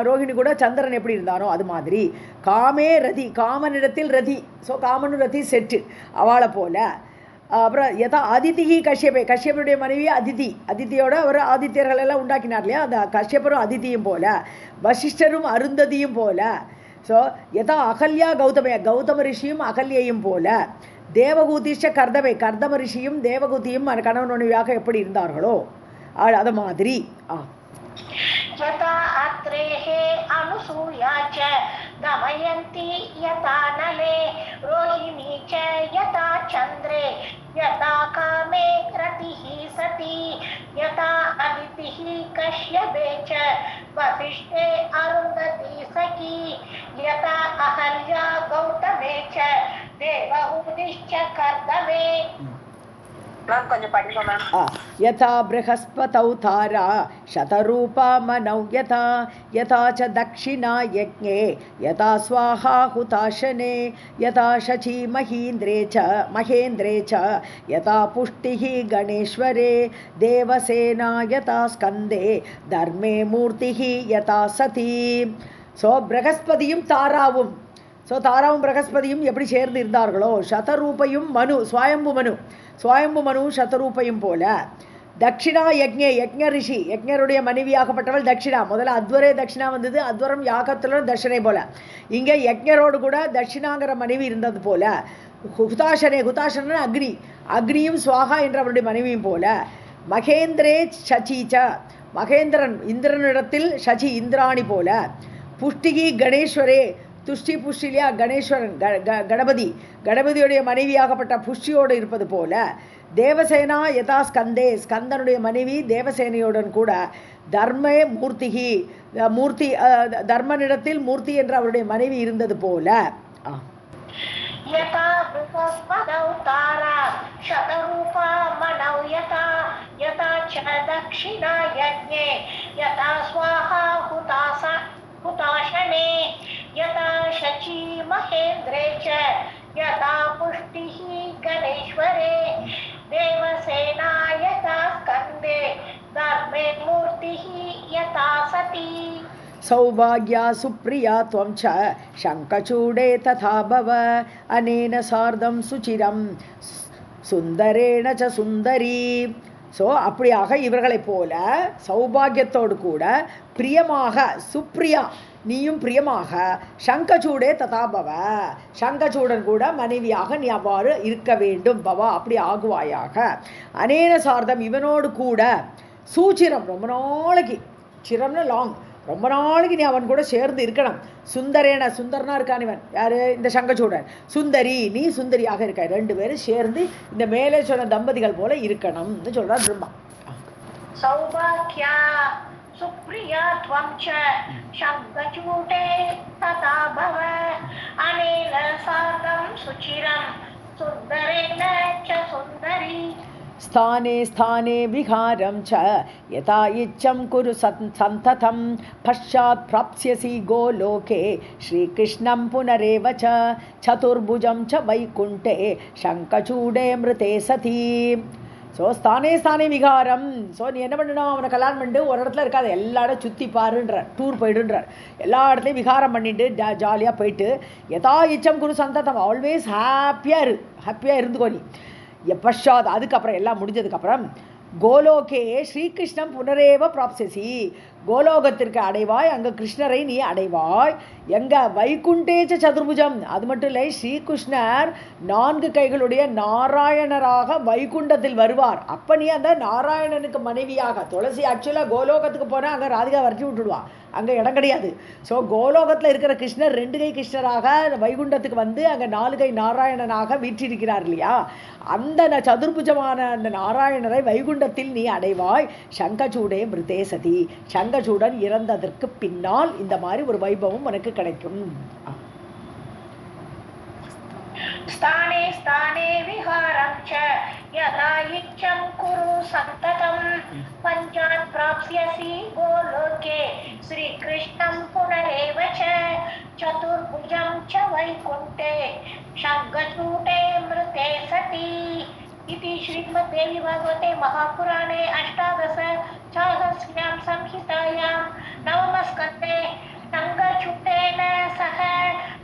ரோஹிணி கூட சந்திரன் எப்படி இருந்தானோ அது மாதிரி, காமே ரதி, காமனிடத்தில் ரதி, ஸோ காமனும் ரதி செட்டு அவளை போல. அப்புறம் யதா அதிதிஹி கஷ்யபே, கஷ்யப்பருடைய மனைவி அதிதி, அதித்தியோட அவர் ஆதித்யர்கள் எல்லாம் உண்டாக்கினார் இல்லையா, அந்த கஷ்யப்பரும் அதிதியும் போல, வசிஷ்டரும் அருந்ததியும் போல. ஸோ யதா அகல்யா கௌதமே, கௌதம ரிஷியும் அகல்யையும் போல. தேவகூதிஷ்ட கர்தமே, கர்தம ரிஷியும் தேவகூதியும் கணவன் மனைவியாக எப்படி இருந்தார்களோ அது மாதிரி. यथा अत्रेः अनुसूया च दमयन्ती यथा नले रोहिणी च यथा चन्द्रे यथा कामे रतिः सती यथा अदितिः कश्यपे च वसिष्ठे अरुन्धती सखी यथा अहल्या गौतमे च देवहूतिश्च कर्दमे. மேம் கொஞ்சம் படிங்க மேம். யதா ப்ரஹஸ்பதௌ தாரா சதரூபா மனௌ யதா யதா ச தக்ஷிணா யக்ஞே யதா ஸ்வாஹா ஹுதாஷனே யதா சசி மஹேந்திரே ச யதா புஷ்டிஹ கணேஸ்வரே தேவசேனா யதா ஸ்கந்தே தர்மே மூர்த்திஹ யதா சதி. ஸோ ப்ரஹஸ்பதியும் தாராவும், ஸோ தாராவும் பிரகஸ்பதியும் எப்படி சேர்ந்து இருந்தார்களோ, சதரூபையும் மனு, சுவாயம்பு மனு சதரூபையும் போல. தட்சிணா யக்ஞே, யக்ஞ ரிஷி, யக்ஞருடைய மனைவியாகப்பட்டவள் தட்சிணா. முதல்ல அத்வரே தட்சிணா வந்தது, அத்வரம் யாகத்தில் தட்சிணை போல. இங்கே யக்ஞரோடு கூட தட்சிணாங்கிற மனைவி இருந்தது போல. ஹுதாஷனே அக்னி, அக்னியும் சுவாகா என்ற அவருடைய மனைவியும் போல. மகேந்திரே சச்சீச்ச, மகேந்திரன் இந்திரனிடத்தில் சசி இந்திராணி போல. புஷ்டிகி கணேஸ்வரே, துஷ்டி புஷ்டிலியா கணேஸ்வரன் கணபதி, கணபதியுடைய மனைவியாகப்பட்ட புஷ்டியோடு இருப்பது போல. தேவசேனா யதா ஸ்கந்தே, ஸ்கந்தனுடைய மனைவி தேவசேனையுடன் கூட. தர்மே மூர்த்திகி, மூர்த்தி தர்மனிடத்தில் மூர்த்தி என்ற அவருடைய மனைவி இருந்தது போல. यथा बृहस्पतौ तारा शतरूपा मनौ यथा यथा च दक्षिणा यज्ञे यथा स्वाहा हुताशने यथा शची महेन्द्रे च यथा पुष्टिः गणेश्वरे देवसेना यथा स्कन्दे धर्मे मूर्तिः यथा सती. सौभाग्या सुप्रिया त्वं च शङ्खचूडे तथा भव अनेन सार्धं सुचिरं सुन्दरेण च सुन्दरी. ஸோ அப்படியாக இவர்களைப் போல சௌபாகியத்தோடு கூட பிரியமாக, சுப்ரியா நீயும் பிரியமாக, சங்கச்சூடே ததாபவ சங்கச்சூடன் கூட மனைவியாக நீ அவ்வாறு இருக்க வேண்டும், பவா அப்படி ஆகுவாயாக. அனேன சார்தம் இவனோடு கூட சூச்சிரம் ரொம்ப நாளைக்கு, சிரம்னு லாங், ரொம்ப நாளைக்கு நீ அவன் கூட சேர்ந்து இருக்கணும். சுந்தரேன, சுந்தரனா இருக்கான் இவன் யாரு, இந்த சங்கச்சூடன். சுந்தரி நீ சுந்தரியாக இருக்க, 2 பேரும் சேர்ந்து இந்த மேலே சொன்ன தம்பதிகள் போல இருக்கணும்னு சொல்றார் பிரம்மா. सौभाग्या सुप्रिया त्वं च शब्दचूटे तथा भव अनेन सार्धं सुचिरं सुन्दरेण च सुन्दरी स्थाने स्थाने विहारं च यथा इच्छं कुरु सन्ततं पश्चात् प्राप्स्यसि गोलोके श्रीकृष्णं पुनरेव च चतुर्भुजं च वैकुण्ठे शङ्खचूडे मृते सती ஸோ ஸ்தானே ஸ்தானே விகாரம். ஸோ நீ என்ன பண்ணணும், அவனை கல்யாணம் பண்ணிட்டு ஒரு இடத்துல இருக்காது, எல்லா இடம் சுற்றி பாருன்றார், டூர் போயிடுன்றார். எல்லா இடத்துலையும் விகாரம் பண்ணிட்டு ஜாலியாக போயிட்டு யதா இச்சம் குரு சந்ததம், ஆல்வேஸ் ஹாப்பியாக இருந்துக்கோ நீ. எப்பஷாத் அதுக்கப்புறம் எல்லாம் முடிஞ்சதுக்கப்புறம் கோலோகே ஸ்ரீகிருஷ்ணம் புனரேவ பிராப்சசி, கோலோகத்திற்கு அடைவாய், அங்கே கிருஷ்ணரை நீ அடைவாய். எங்க வைகுண்டேச்ச சதுர்புஜம், அது மட்டும் இல்லை ஸ்ரீகிருஷ்ணர் 4 கைகளுடைய நாராயணராக வைகுண்டத்தில் வருவார். அப்போ நீ அந்த நாராயணனுக்கு மனைவியாக, துளசி ஆக்சுவலாக கோலோகத்துக்கு போனால் அங்கே ராதிகா வரைச்சி விட்டுடுவான், அங்கே இடம் கிடையாது. ஸோ கோலோகத்தில் இருக்கிற கிருஷ்ணர் 2 கை கிருஷ்ணராக வைகுண்டத்துக்கு வந்து அங்கே 4 கை நாராயணனாக வீற்றிருக்கிறார் இல்லையா, அந்த சதுர்புஜமான அந்த நாராயணரை வைகுண்டத்தில் நீ அடைவாய். சங்கச்சூடே மிருதே சதி, சங்கச்சூடன் இறந்ததற்கு பின்னால் இந்த மாதிரி ஒரு வைபவம் உனக்கு கிடைக்கும். स्थाने स्थाने विहारं च यथा इच्छं कुरु सन्ततं पञ्चात् प्राप्स्यसि गोलोके श्रीकृष्णं पुनरेव च चतुर्भुजं च वैकुण्ठे शङ्खचूटे मृते सती इति श्रीमद्देवी भागवते महापुराणे अष्टादशसाहस्र्यां संहितायां नवमस्कन्धे शङ्खचूटेन सह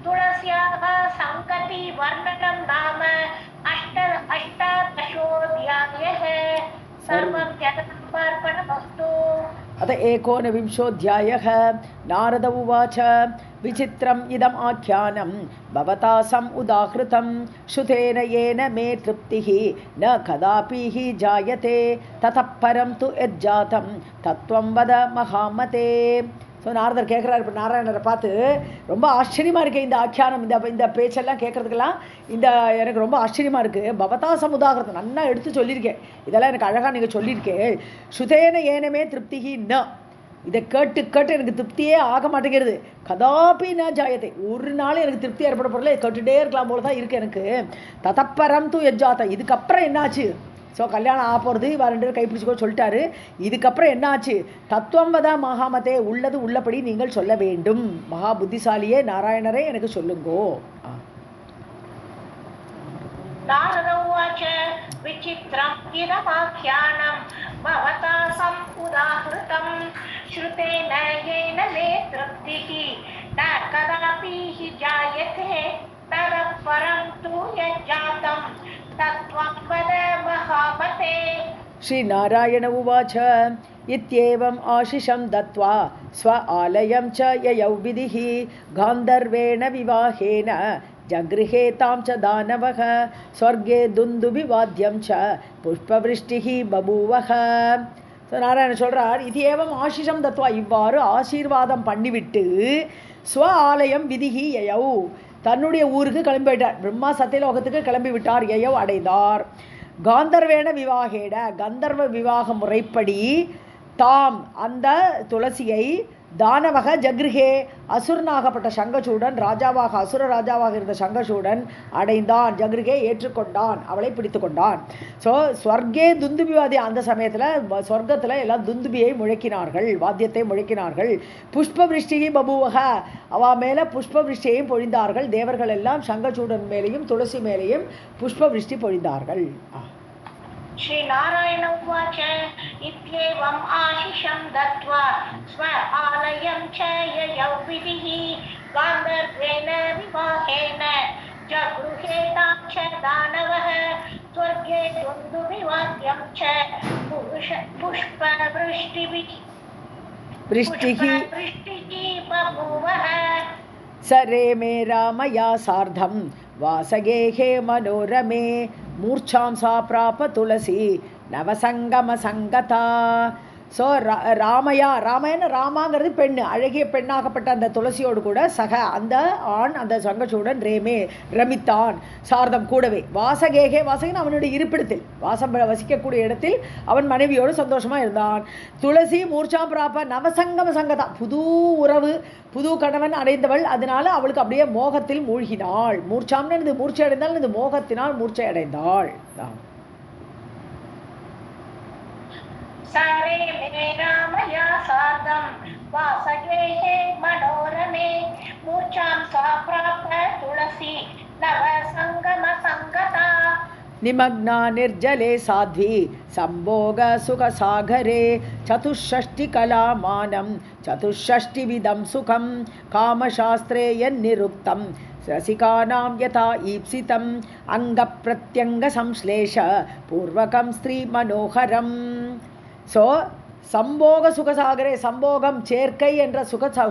तुलस्याः सङ्गति वर्णनं नाम अष्टादशोऽध्यायः। सर्वं जगदम्बार्पणमस्तु। अथ 19. नारद उवाच विचित्रम् इदम् आख्यानं भवता सम् उदाहृतं श्रुतेन येन मे तृप्तिः न कदापि हि जायते ततः परं तु यज्जातं तत्त्वं वद महामते. ஸோ நாரதர் கேட்குறாரு, இப்போ நாராயணரை பார்த்து, ரொம்ப ஆச்சரியமாக இருக்குது இந்த ஆக்கியானம், இந்த பேச்செல்லாம் கேட்குறதுக்கெல்லாம் எனக்கு ரொம்ப ஆச்சரியமாக இருக்குது. பவதா சமுதாகிருதம் நல்லா எடுத்து சொல்லியிருக்கேன், இதெல்லாம் எனக்கு அழகாக நீங்கள் சொல்லியிருக்கேன். ஸ்ருதேன ஏனமே திருப்திகி ந, இதை கேட்டு கேட்டு எனக்கு திருப்தியே ஆக மாட்டேங்கிறது. கதாபி ந ஜாயத்தை, ஒரு நாள் எனக்கு திருப்தி ஏற்பட போகிறல, கேட்டுகிட்டே இருக்கலாம் போல தான் இருக்குது எனக்கு. ததப்பரம் தூ எஜ்ஜாத்தம், இதுக்கப்புறம் என்னாச்சு? ஸோ கல்யாணம் ஆக போகிறது, இவா 2 பேரும் கைப்பிடிச்சிக்கோ சொல்லிட்டாரு. இதுக்கப்புறம் என்னாச்சு? தத்துவம் வதா மகாமதே, உள்ளது உள்ளபடி நீங்கள் சொல்ல வேண்டும். மகா புத்திசாலியே நாராயணரே எனக்கு சொல்லுங்கோ. नारद उवाच विचित्रम् इदमाख्यानं भवता सम् उदाहृतं श्रुतेन येन मे तृप्तिः न कदापि हि जायते ततः परं तु यज्जातं तत्त्वं वद महामते. श्रीनारायण उवाच इत्येवम् आशिषं दत्त्वा स्व आलयं च ययौ विधिः गान्धर्वेण विवाहेन जगृहे तां च दानवः स्वर्गे दुन्दुभिवाद्यं च पुष्पवृष्टिः बभूवः. ஸோ நாராயணன் சொல்கிறார், இது ஏவம் ஆசிஷம் தத்துவா, இவ்வாறு ஆசீர்வாதம் பண்ணிவிட்டு ஸ்வ ஆலயம் விதிகி யயௌ, தன்னுடைய ஊருக்கு கிளம்பி விட்டார். பிரம்மா சத்தியலோகத்துக்கு கிளம்பி விட்டார், யயௌ அடைந்தார். காந்தர்வேண விவாகேட, கந்தர்வ விவாக முறைப்படி தாம் அந்த துளசியை தானவக ஜக்ருஹே, அசுரனாகப்பட்ட சங்கச்சூடன், ராஜாவாக அசுர ராஜாவாக இருந்த சங்கச்சூடன் அடைந்தான். ஜக்ருஹே ஏற்றுக்கொண்டான், அவளை பிடித்து கொண்டான். ஸோ ஸ்வர்கே துந்துபிவாதி, அந்த சமயத்தில் ஸ்வர்க்கத்தில் எல்லாம் துந்துபியை முழக்கினார்கள், வாத்தியத்தை முழக்கினார்கள். புஷ்பவிருஷ்டியை பபுவக, அவ மேலே புஷ்பவிருஷ்டியையும் பொழிந்தார்கள். தேவர்கள் எல்லாம் சங்கச்சூடன் மேலேயும் துளசி மேலேயும் புஷ்பவிருஷ்டி பொழிந்தார்கள். श्रीनारायण उवाच इत्येवम् आशिषं दत्त्वा स्व आलयं च ययौ विधिः गान्धर्वेण विवाहेन जगृहे तां च दानवः स्वर्गे दुन्दुभिवाद्यं च पुष्पवृष्टिः बभूवः. सरे मे रामया सार्धं वासगेहे मनोरमे मूर्छां सा प्राप तुलसी नवसंगम संगता. ஸோ ராமையன் ராமாங்கிறது பெண், அழகிய பெண்ணாகப்பட்ட அந்த துளசியோடு கூட சக அந்த ஆண் அந்த சங்கச்சூடன் ரமித்தான் சார்தம் கூடவே வாசகன் அவனுடைய இருப்பிடத்தில் வசிக்கக்கூடிய இடத்தில் அவன் மனைவியோடு சந்தோஷமாக இருந்தான். துளசி மூர்ச்சாம் பிராப்ப நவசங்கம சங்கதா, புது உறவு புது கணவன் அடைந்தவள், அதனால அவளுக்கு அப்படியே மோகத்தில் மூழ்கினாள். மூர்ச்சாம்னு இது மூர்ச்சை அடைந்தால் இது மோகத்தினால் மூர்ச்சை அடைந்தாள். सारे मे रामया सार्धं वासगेहे मनोरमे मूर्छां सा प्राप्त तुलसी नव संगम संगता निमग्ना निर्जले साध्वी संभोग सुख सागरे चतुष्षष्टि कलामानं चतुष्षष्टिविधं सुखं कामशास्त्रे यन्निरुक्तं रसिकानां यथा ईप्सितम् अंगप्रत्यंग संश्लेष पूर्वकं स्त्री मनोहरम्. ஸோ சம்போக சுகசாகரே, சம்போகம் சேர்க்கை என்ற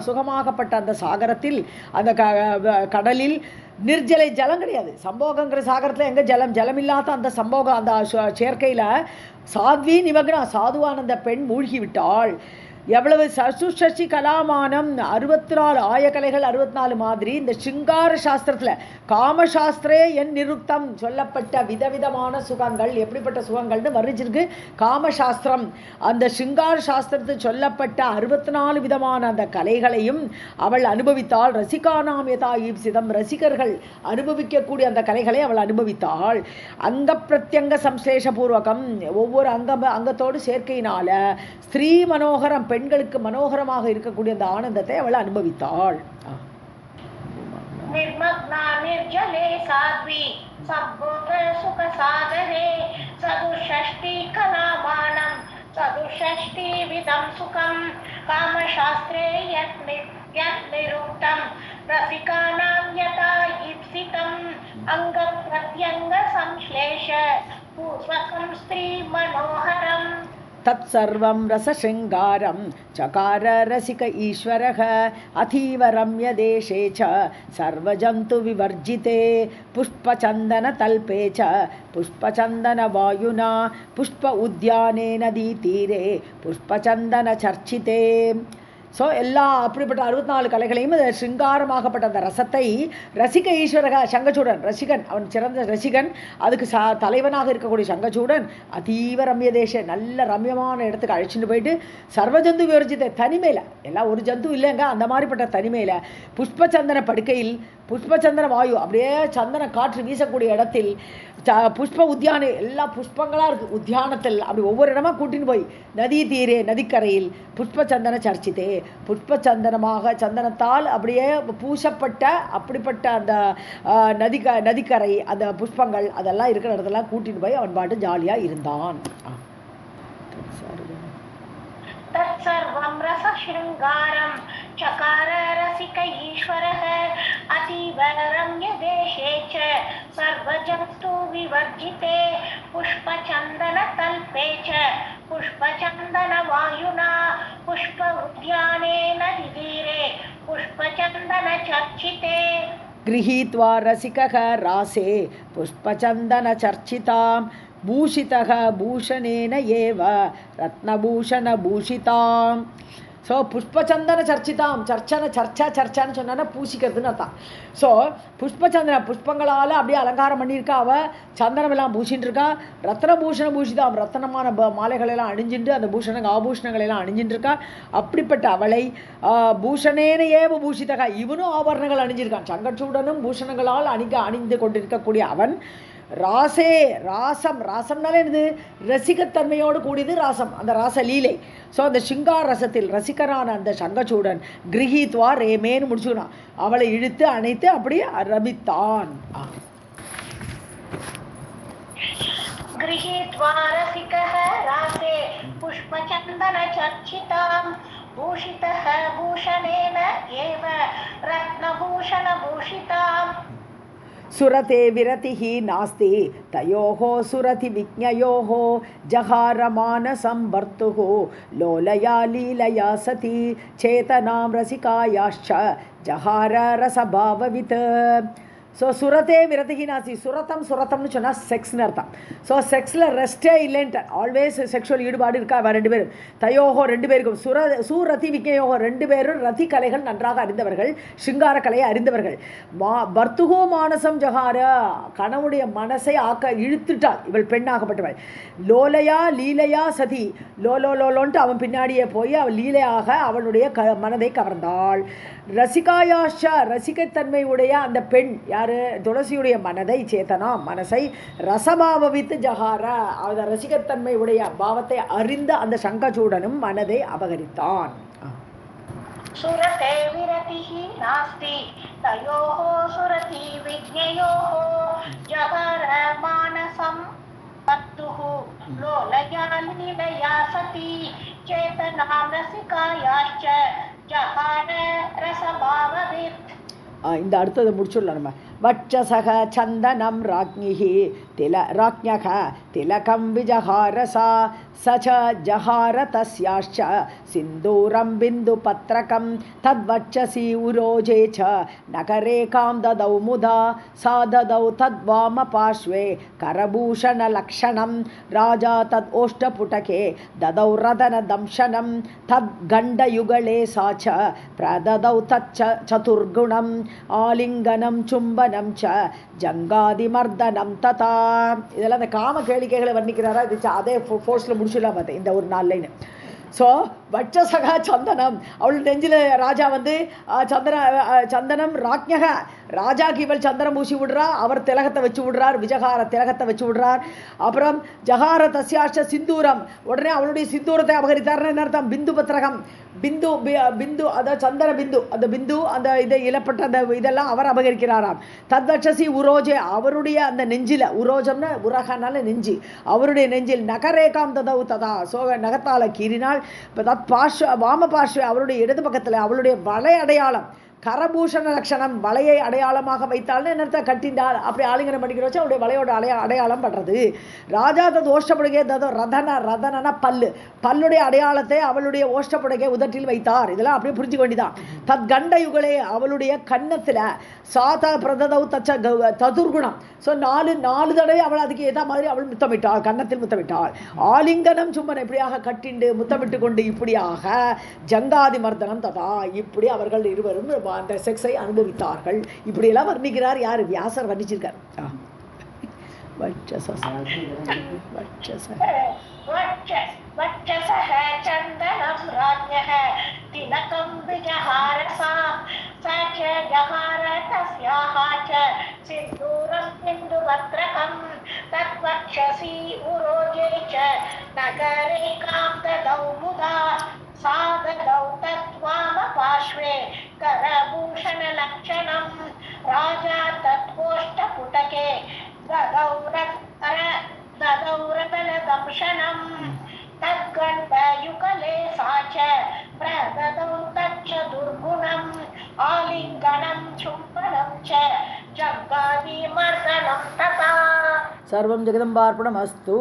சுகமாகப்பட்ட அந்த சாகரத்தில் அந்த கடலில் நிர்ஜலை ஜலம் கிடையாது. சம்போகங்கிற சாகரத்தில் எங்கே ஜலம் இல்லாத அந்த சம்போகம் அந்த சேர்க்கையில் சாத்வி நிமக்னா சாதுவான அந்த பெண் மூழ்கி விட்டாள். எவ்வளவு சசுஷி கலாமானம் 64 ஆயக்கலைகள் 64 மாதிரி இந்த சிங்கார சாஸ்திரத்தில் காமசாஸ்திரே என் நிருக்தம் சொல்லப்பட்ட விதவிதமான சுகங்கள் எப்படிப்பட்ட சுகங்கள்னு வர்ணிச்சிருக்கு காமசாஸ்திரம். அந்த சிங்கார சாஸ்திரத்தில் சொல்லப்பட்ட 64 விதமான அந்த கலைகளையும் அவள் அனுபவித்தாள். ரசிகானாம் யதா ஈப்சிதம், ரசிகர்கள் அனுபவிக்கக்கூடிய அந்த கலைகளை அவள் அனுபவித்தாள். அங்க பிரத்யங்க சம்சேஷ பூர்வகம், ஒவ்வொரு அங்கத்தோடு சேர்க்கையினால ஸ்திரீ மனோகரம் பெண்களுக்கு மனோகரமாக இருக்கக்கூடிய அந்த ஆனந்தத்தை அவள் அனுபவித்தாள். निर्मग्ना निर्जले साध्वी संभोग सुख सागरे चतुष्षष्टि कलामानं चतुष्षष्टि विधं सुखं कामशास्त्रे यत् निरुक्तं रसिकानां यथा ईप्सितम् अंगप्रत्यंग संश्लेष पूर्वकं स्त्री मनोहरम्. तत्सर्वं रसशृङ्गारं चकार रसिक ईश्वरः अतीव रम्यदेशे च सर्वजन्तुविवर्जिते पुष्पचन्दनतल्पे च पुष्पचन्दनवायुना पुष्प उद्याने नदीतीरे पुष्पचन्दनचर्चिते. ஸோ எல்லா அப்படிப்பட்ட 64 கலைகளையும் சிங்காரமாகப்பட்ட அந்த ரசத்தை ரசிக ஈஸ்வரக சங்கச்சூடன் ரசிகன், அவன் சிறந்த ரசிகன், அதுக்கு தலைவனாக இருக்கக்கூடிய சங்கச்சூடன் அதீவ ரம்ய தேச நல்ல ரம்யமான இடத்துக்கு அழைச்சிட்டு போயிட்டு சர்வஜந்து விவர்ஜித்த தனிமையில் எல்லாம் ஒரு ஜந்து இல்லைங்க அந்த மாதிரிப்பட்ட தனிமையில் புஷ்பச்சந்தன படுக்கையில் புஷ்பச்சந்தன வாயு அப்படியே சந்தன காற்று வீசக்கூடிய இடத்தில் புஷ்ப உத்தியானே எல்லா புஷ்பங்களாக இருக்குது உத்தியானத்தில் அப்படி ஒவ்வொரு இடமா கூட்டின்னு போய் நதி தீரே நதிக்கரையில் புஷ்பச்சந்தன சர்ச்சித்தே புஷ்பச்சந்தனமாக சந்தனத்தால் அப்படியே பூசப்பட்ட அப்படிப்பட்ட அந்த நதிக்கரை அந்த புஷ்பங்கள் அதெல்லாம் இருக்கிற இடத்தெல்லாம் கூட்டின்னு போய் அவன் பாட்டு ஜாலியாக இருந்தான். तत्सर्वं रसशृङ्गारं चकार रसिक ईश्वरः अतीव रम्यदेशे च सर्वजन्तुविवर्जिते पुष्पचन्दनतल्पे च पुष्पचन्दनवायुना पुष्प उद्याने नदीतीरे पुष्पचन्दनचर्चिते. गृहीत्वा रसिकः रासे पुष्पचन्दनचर्चितां பூஷிதக பூஷணேன ஏவ ரத்னபூஷணபூஷிதாம். ஸோ புஷ்பச்சந்தன சர்ச்சிதாம், சர்ச்சான்னு சொன்னா பூசிக்கிறதுன்னு அர்த்தம். ஸோ புஷ்பச்சந்தன புஷ்பங்களால் அப்படியே அலங்காரம் பண்ணியிருக்கா, அவள் சந்தனமெல்லாம் பூசின்னு இருக்கா. ரத்னபூஷண பூஷிதாம், ரத்தனமான மாலைகளெல்லாம் அணிஞ்சிட்டு அந்த ஆபூஷணங்களெல்லாம் அணிஞ்சிட்டு இருக்கா. அப்படிப்பட்ட அவளை பூஷணேன ஏவ பூஷிதக, இவனும் ஆபரணங்கள் அணிஞ்சிருக்கான். சங்கச்சூடனும் பூஷணங்களால் அணிந்து கொண்டிருக்கக்கூடிய அவன் ராசே ராசம்னாலே என்னது ரசிகத்தன்மையோடு கூடியது ராசம், அந்த ராசலீலை. ஸோ அந்த சிங்கார் ரசத்தில் ரசிகரான அந்த சங்கச்சூடன் கிரகித்வா ரேமேன்னு முடிச்சுக்கணும், அவளை இழுத்து அணைத்து அப்படியே ரமித்தான். गृहीत्वा रसिकः रासे पुष्पचन्दनचर्चितां भूषितः भूषणेन एव रत्नभूषणभूषिताम्. सुरते विरतिः नास्ति तयोः सुरति विज्ञयोः जहारमानसं भर्तुः लोलया लीलया सती चेतनां रसिकायाश्च जहार रसभाववित्. ஸோ சுரத்தே விரதிகி நாசி. சுரத்தம்னு சொன்னால் செக்ஸ்னு அர்த்தம். ஸோ செக்ஸில் ரெஸ்ட்டே இல்லைன்ட்டு ஆல்வேஸ் செக்ஷுவல் ஈடுபாடு இருக்கா அவள் 2 பேரும். தயோகோ 2 பேருக்கும் சூரதி விக்னயோகோ 2 பேரும் ரதி கலைகள் நன்றாக அறிந்தவர்கள், சிங்கார கலையை அறிந்தவர்கள். பர்த்துகோ மானசம் ஜகார, கணவுடைய மனசை இழுத்துட்டாள் இவள் பெண்ணாகப்பட்டவள். லோலையா லீலையா சதி, லோலோன்ட்டு அவன் பின்னாடியே போய் அவள் லீலையாக அவளுடைய மனதை கவர்ந்தாள். ரசிகாயாஷா, ரசிகத்தன்மை உடைய அந்த பெண் யாரு? துளசியுடைய மனதை, சேத்தனா மனசை ரசபாவவித்து ஜகார, அந்த ரசிகத்தன்மை உடைய பாவத்தை அறிந்த அந்த சங்கச்சூடனும் மனதை அபகரித்தான். சுரதே விரதிஹி நாஸ்தி தயோஹ சுரதி விஜ்ஞயோஹ ஜகர மானசம் பத்துஹு லோலயா லீலயா சதி சேதனாம் ரசிகாயாச்ச ஜகார ரசபாவவித். இந்த அடுத்ததை முடிச்சுடலாம் நம்ம. வட்சசக சந்தனம் ராஜ்ஞி ராஜ்ஞக திலகம் விஜஹாரசா சச்ச ஜஹார தஸ்யாஷ்ச சிந்தூரம் பிந்து பத்ரகம் தத்வட்சசி உரோஜே ச நகரேகாம் ததௌ முதா சா ததௌ தத்வாம பார்ஷ்வே கரபூஷண லக்ஷணம் ராஜா தத் ஓஷ்டபுடகே ததௌ ரதன தம்சனம் தத் கண்டயுகலே சா ச பிரததௌ தத் சதுர்குணம் ஆலிங்கனம் சும்பனம் ச ஜங்காதிமர்தனம் ததா. இதெல்லாம் அந்த காம கேளிக்கைகளை வர்ணிக்கிறாரா? இது அதே ஃபோர்ஸில் முடிச்சுலாம் பார்த்தேன் இந்த ஒரு 4 லைன். ஸோ வட்சசகா சந்தனம், அவள் நெஞ்சில் ராஜா வந்து சந்தனம் ராஜ்ஞக, ராஜாக்கு இவள் சந்தனம் பூசி விடுறா, அவர் திலகத்தை வச்சு விடுறார், விஜகார திலகத்தை வச்சு விடுறார். அப்புறம் ஜகார தஸ்யாஷ்ட சிந்தூரம், உடனே அவளுடைய சிந்தூரத்தை அபகரித்தார்னு என்ன அர்த்தம்? பிந்து பத்திரகம், பிந்து அதாவது சந்திர பிந்து, அந்த பிந்து அந்த இதை இலப்பட்ட அந்த இதெல்லாம் அவர் அபகரிக்கிறாராம். தத்வட்சசி உரோஜே, அவருடைய அந்த நெஞ்சில், உரோஜம்னா உரகனால நெஞ்சு, அவருடைய நெஞ்சில் நகரேகாம் ததவு ததா, நகத்தால கீறினால் தத் பார்ஷ்வ வாம பார்ஷ்வ, அவருடைய இடது பக்கத்தில் அவளுடைய வளை அடையாளம், கரபூஷண லட்சணம், வலையை அடையாளமாக வைத்தால்னு என்னத்தை கட்டிண்டாள், அப்படி ஆலிங்கனம் பண்ணிக்கிற வச்சு அவருடைய வலையோட அடையாளம் படுறது. ராஜா தது ஓஷ்டப்படுகே ததோ ரதன பல்லுடைய அடையாளத்தை அவளுடைய ஓஷ்டப்படுகே உதட்டில் வைத்தார். இதெல்லாம் அப்படியே புரிஞ்சுக்க வேண்டியதான். தத் கண்ட யுகலே, அவளுடைய கன்னத்தில் சாத பிரததௌ தச்ச சதுர்குணம். ஸோ 4 தடவை அவள் அதுக்கு ஏதா மாதிரி அவள் முத்தமிட்டாள், கன்னத்தில் முத்தமிட்டாள். ஆலிங்கனம் சும்மன், இப்படியாக கட்டிண்டு முத்தமிட்டு கொண்டு இப்படியாக ஜங்காதி மர்தனம் ததா, இப்படி அவர்கள் இருவரும் அந்த செக்ஸை அனுபவித்தார்கள். இப்படியெல்லாம் வர்ணிக்கிறார் யார்? வியாசர் வர்ணிச்சிருக்கார். வட்சசஹ சந்தனம் ராஜ்ஞஹ திலகம் விஜஹாரசா சச்ச ஜஹார தஸ்யாஹ ச சிந்தூரம் பிந்து பத்ரகம் தத்வட்சசி உரோஜே ச நகரேகாம் ததௌ முதா சாததௌ தத்வாம பார்ஷ்வே கரபூஷண லக்ஷணம் ராஜா தத்வோஷ்டபுடகே ததௌ ரதன தம்சனம் தத்கண்டயுகலே சாச்ச பிரததௌ தச்சதுர்குணம் ஆலிங்கனம் சும்பனம் ச ஜங்காதிமர்தனம் ததா. சர்வம் ஜெகதம்பார்ப்பணமஸ்து.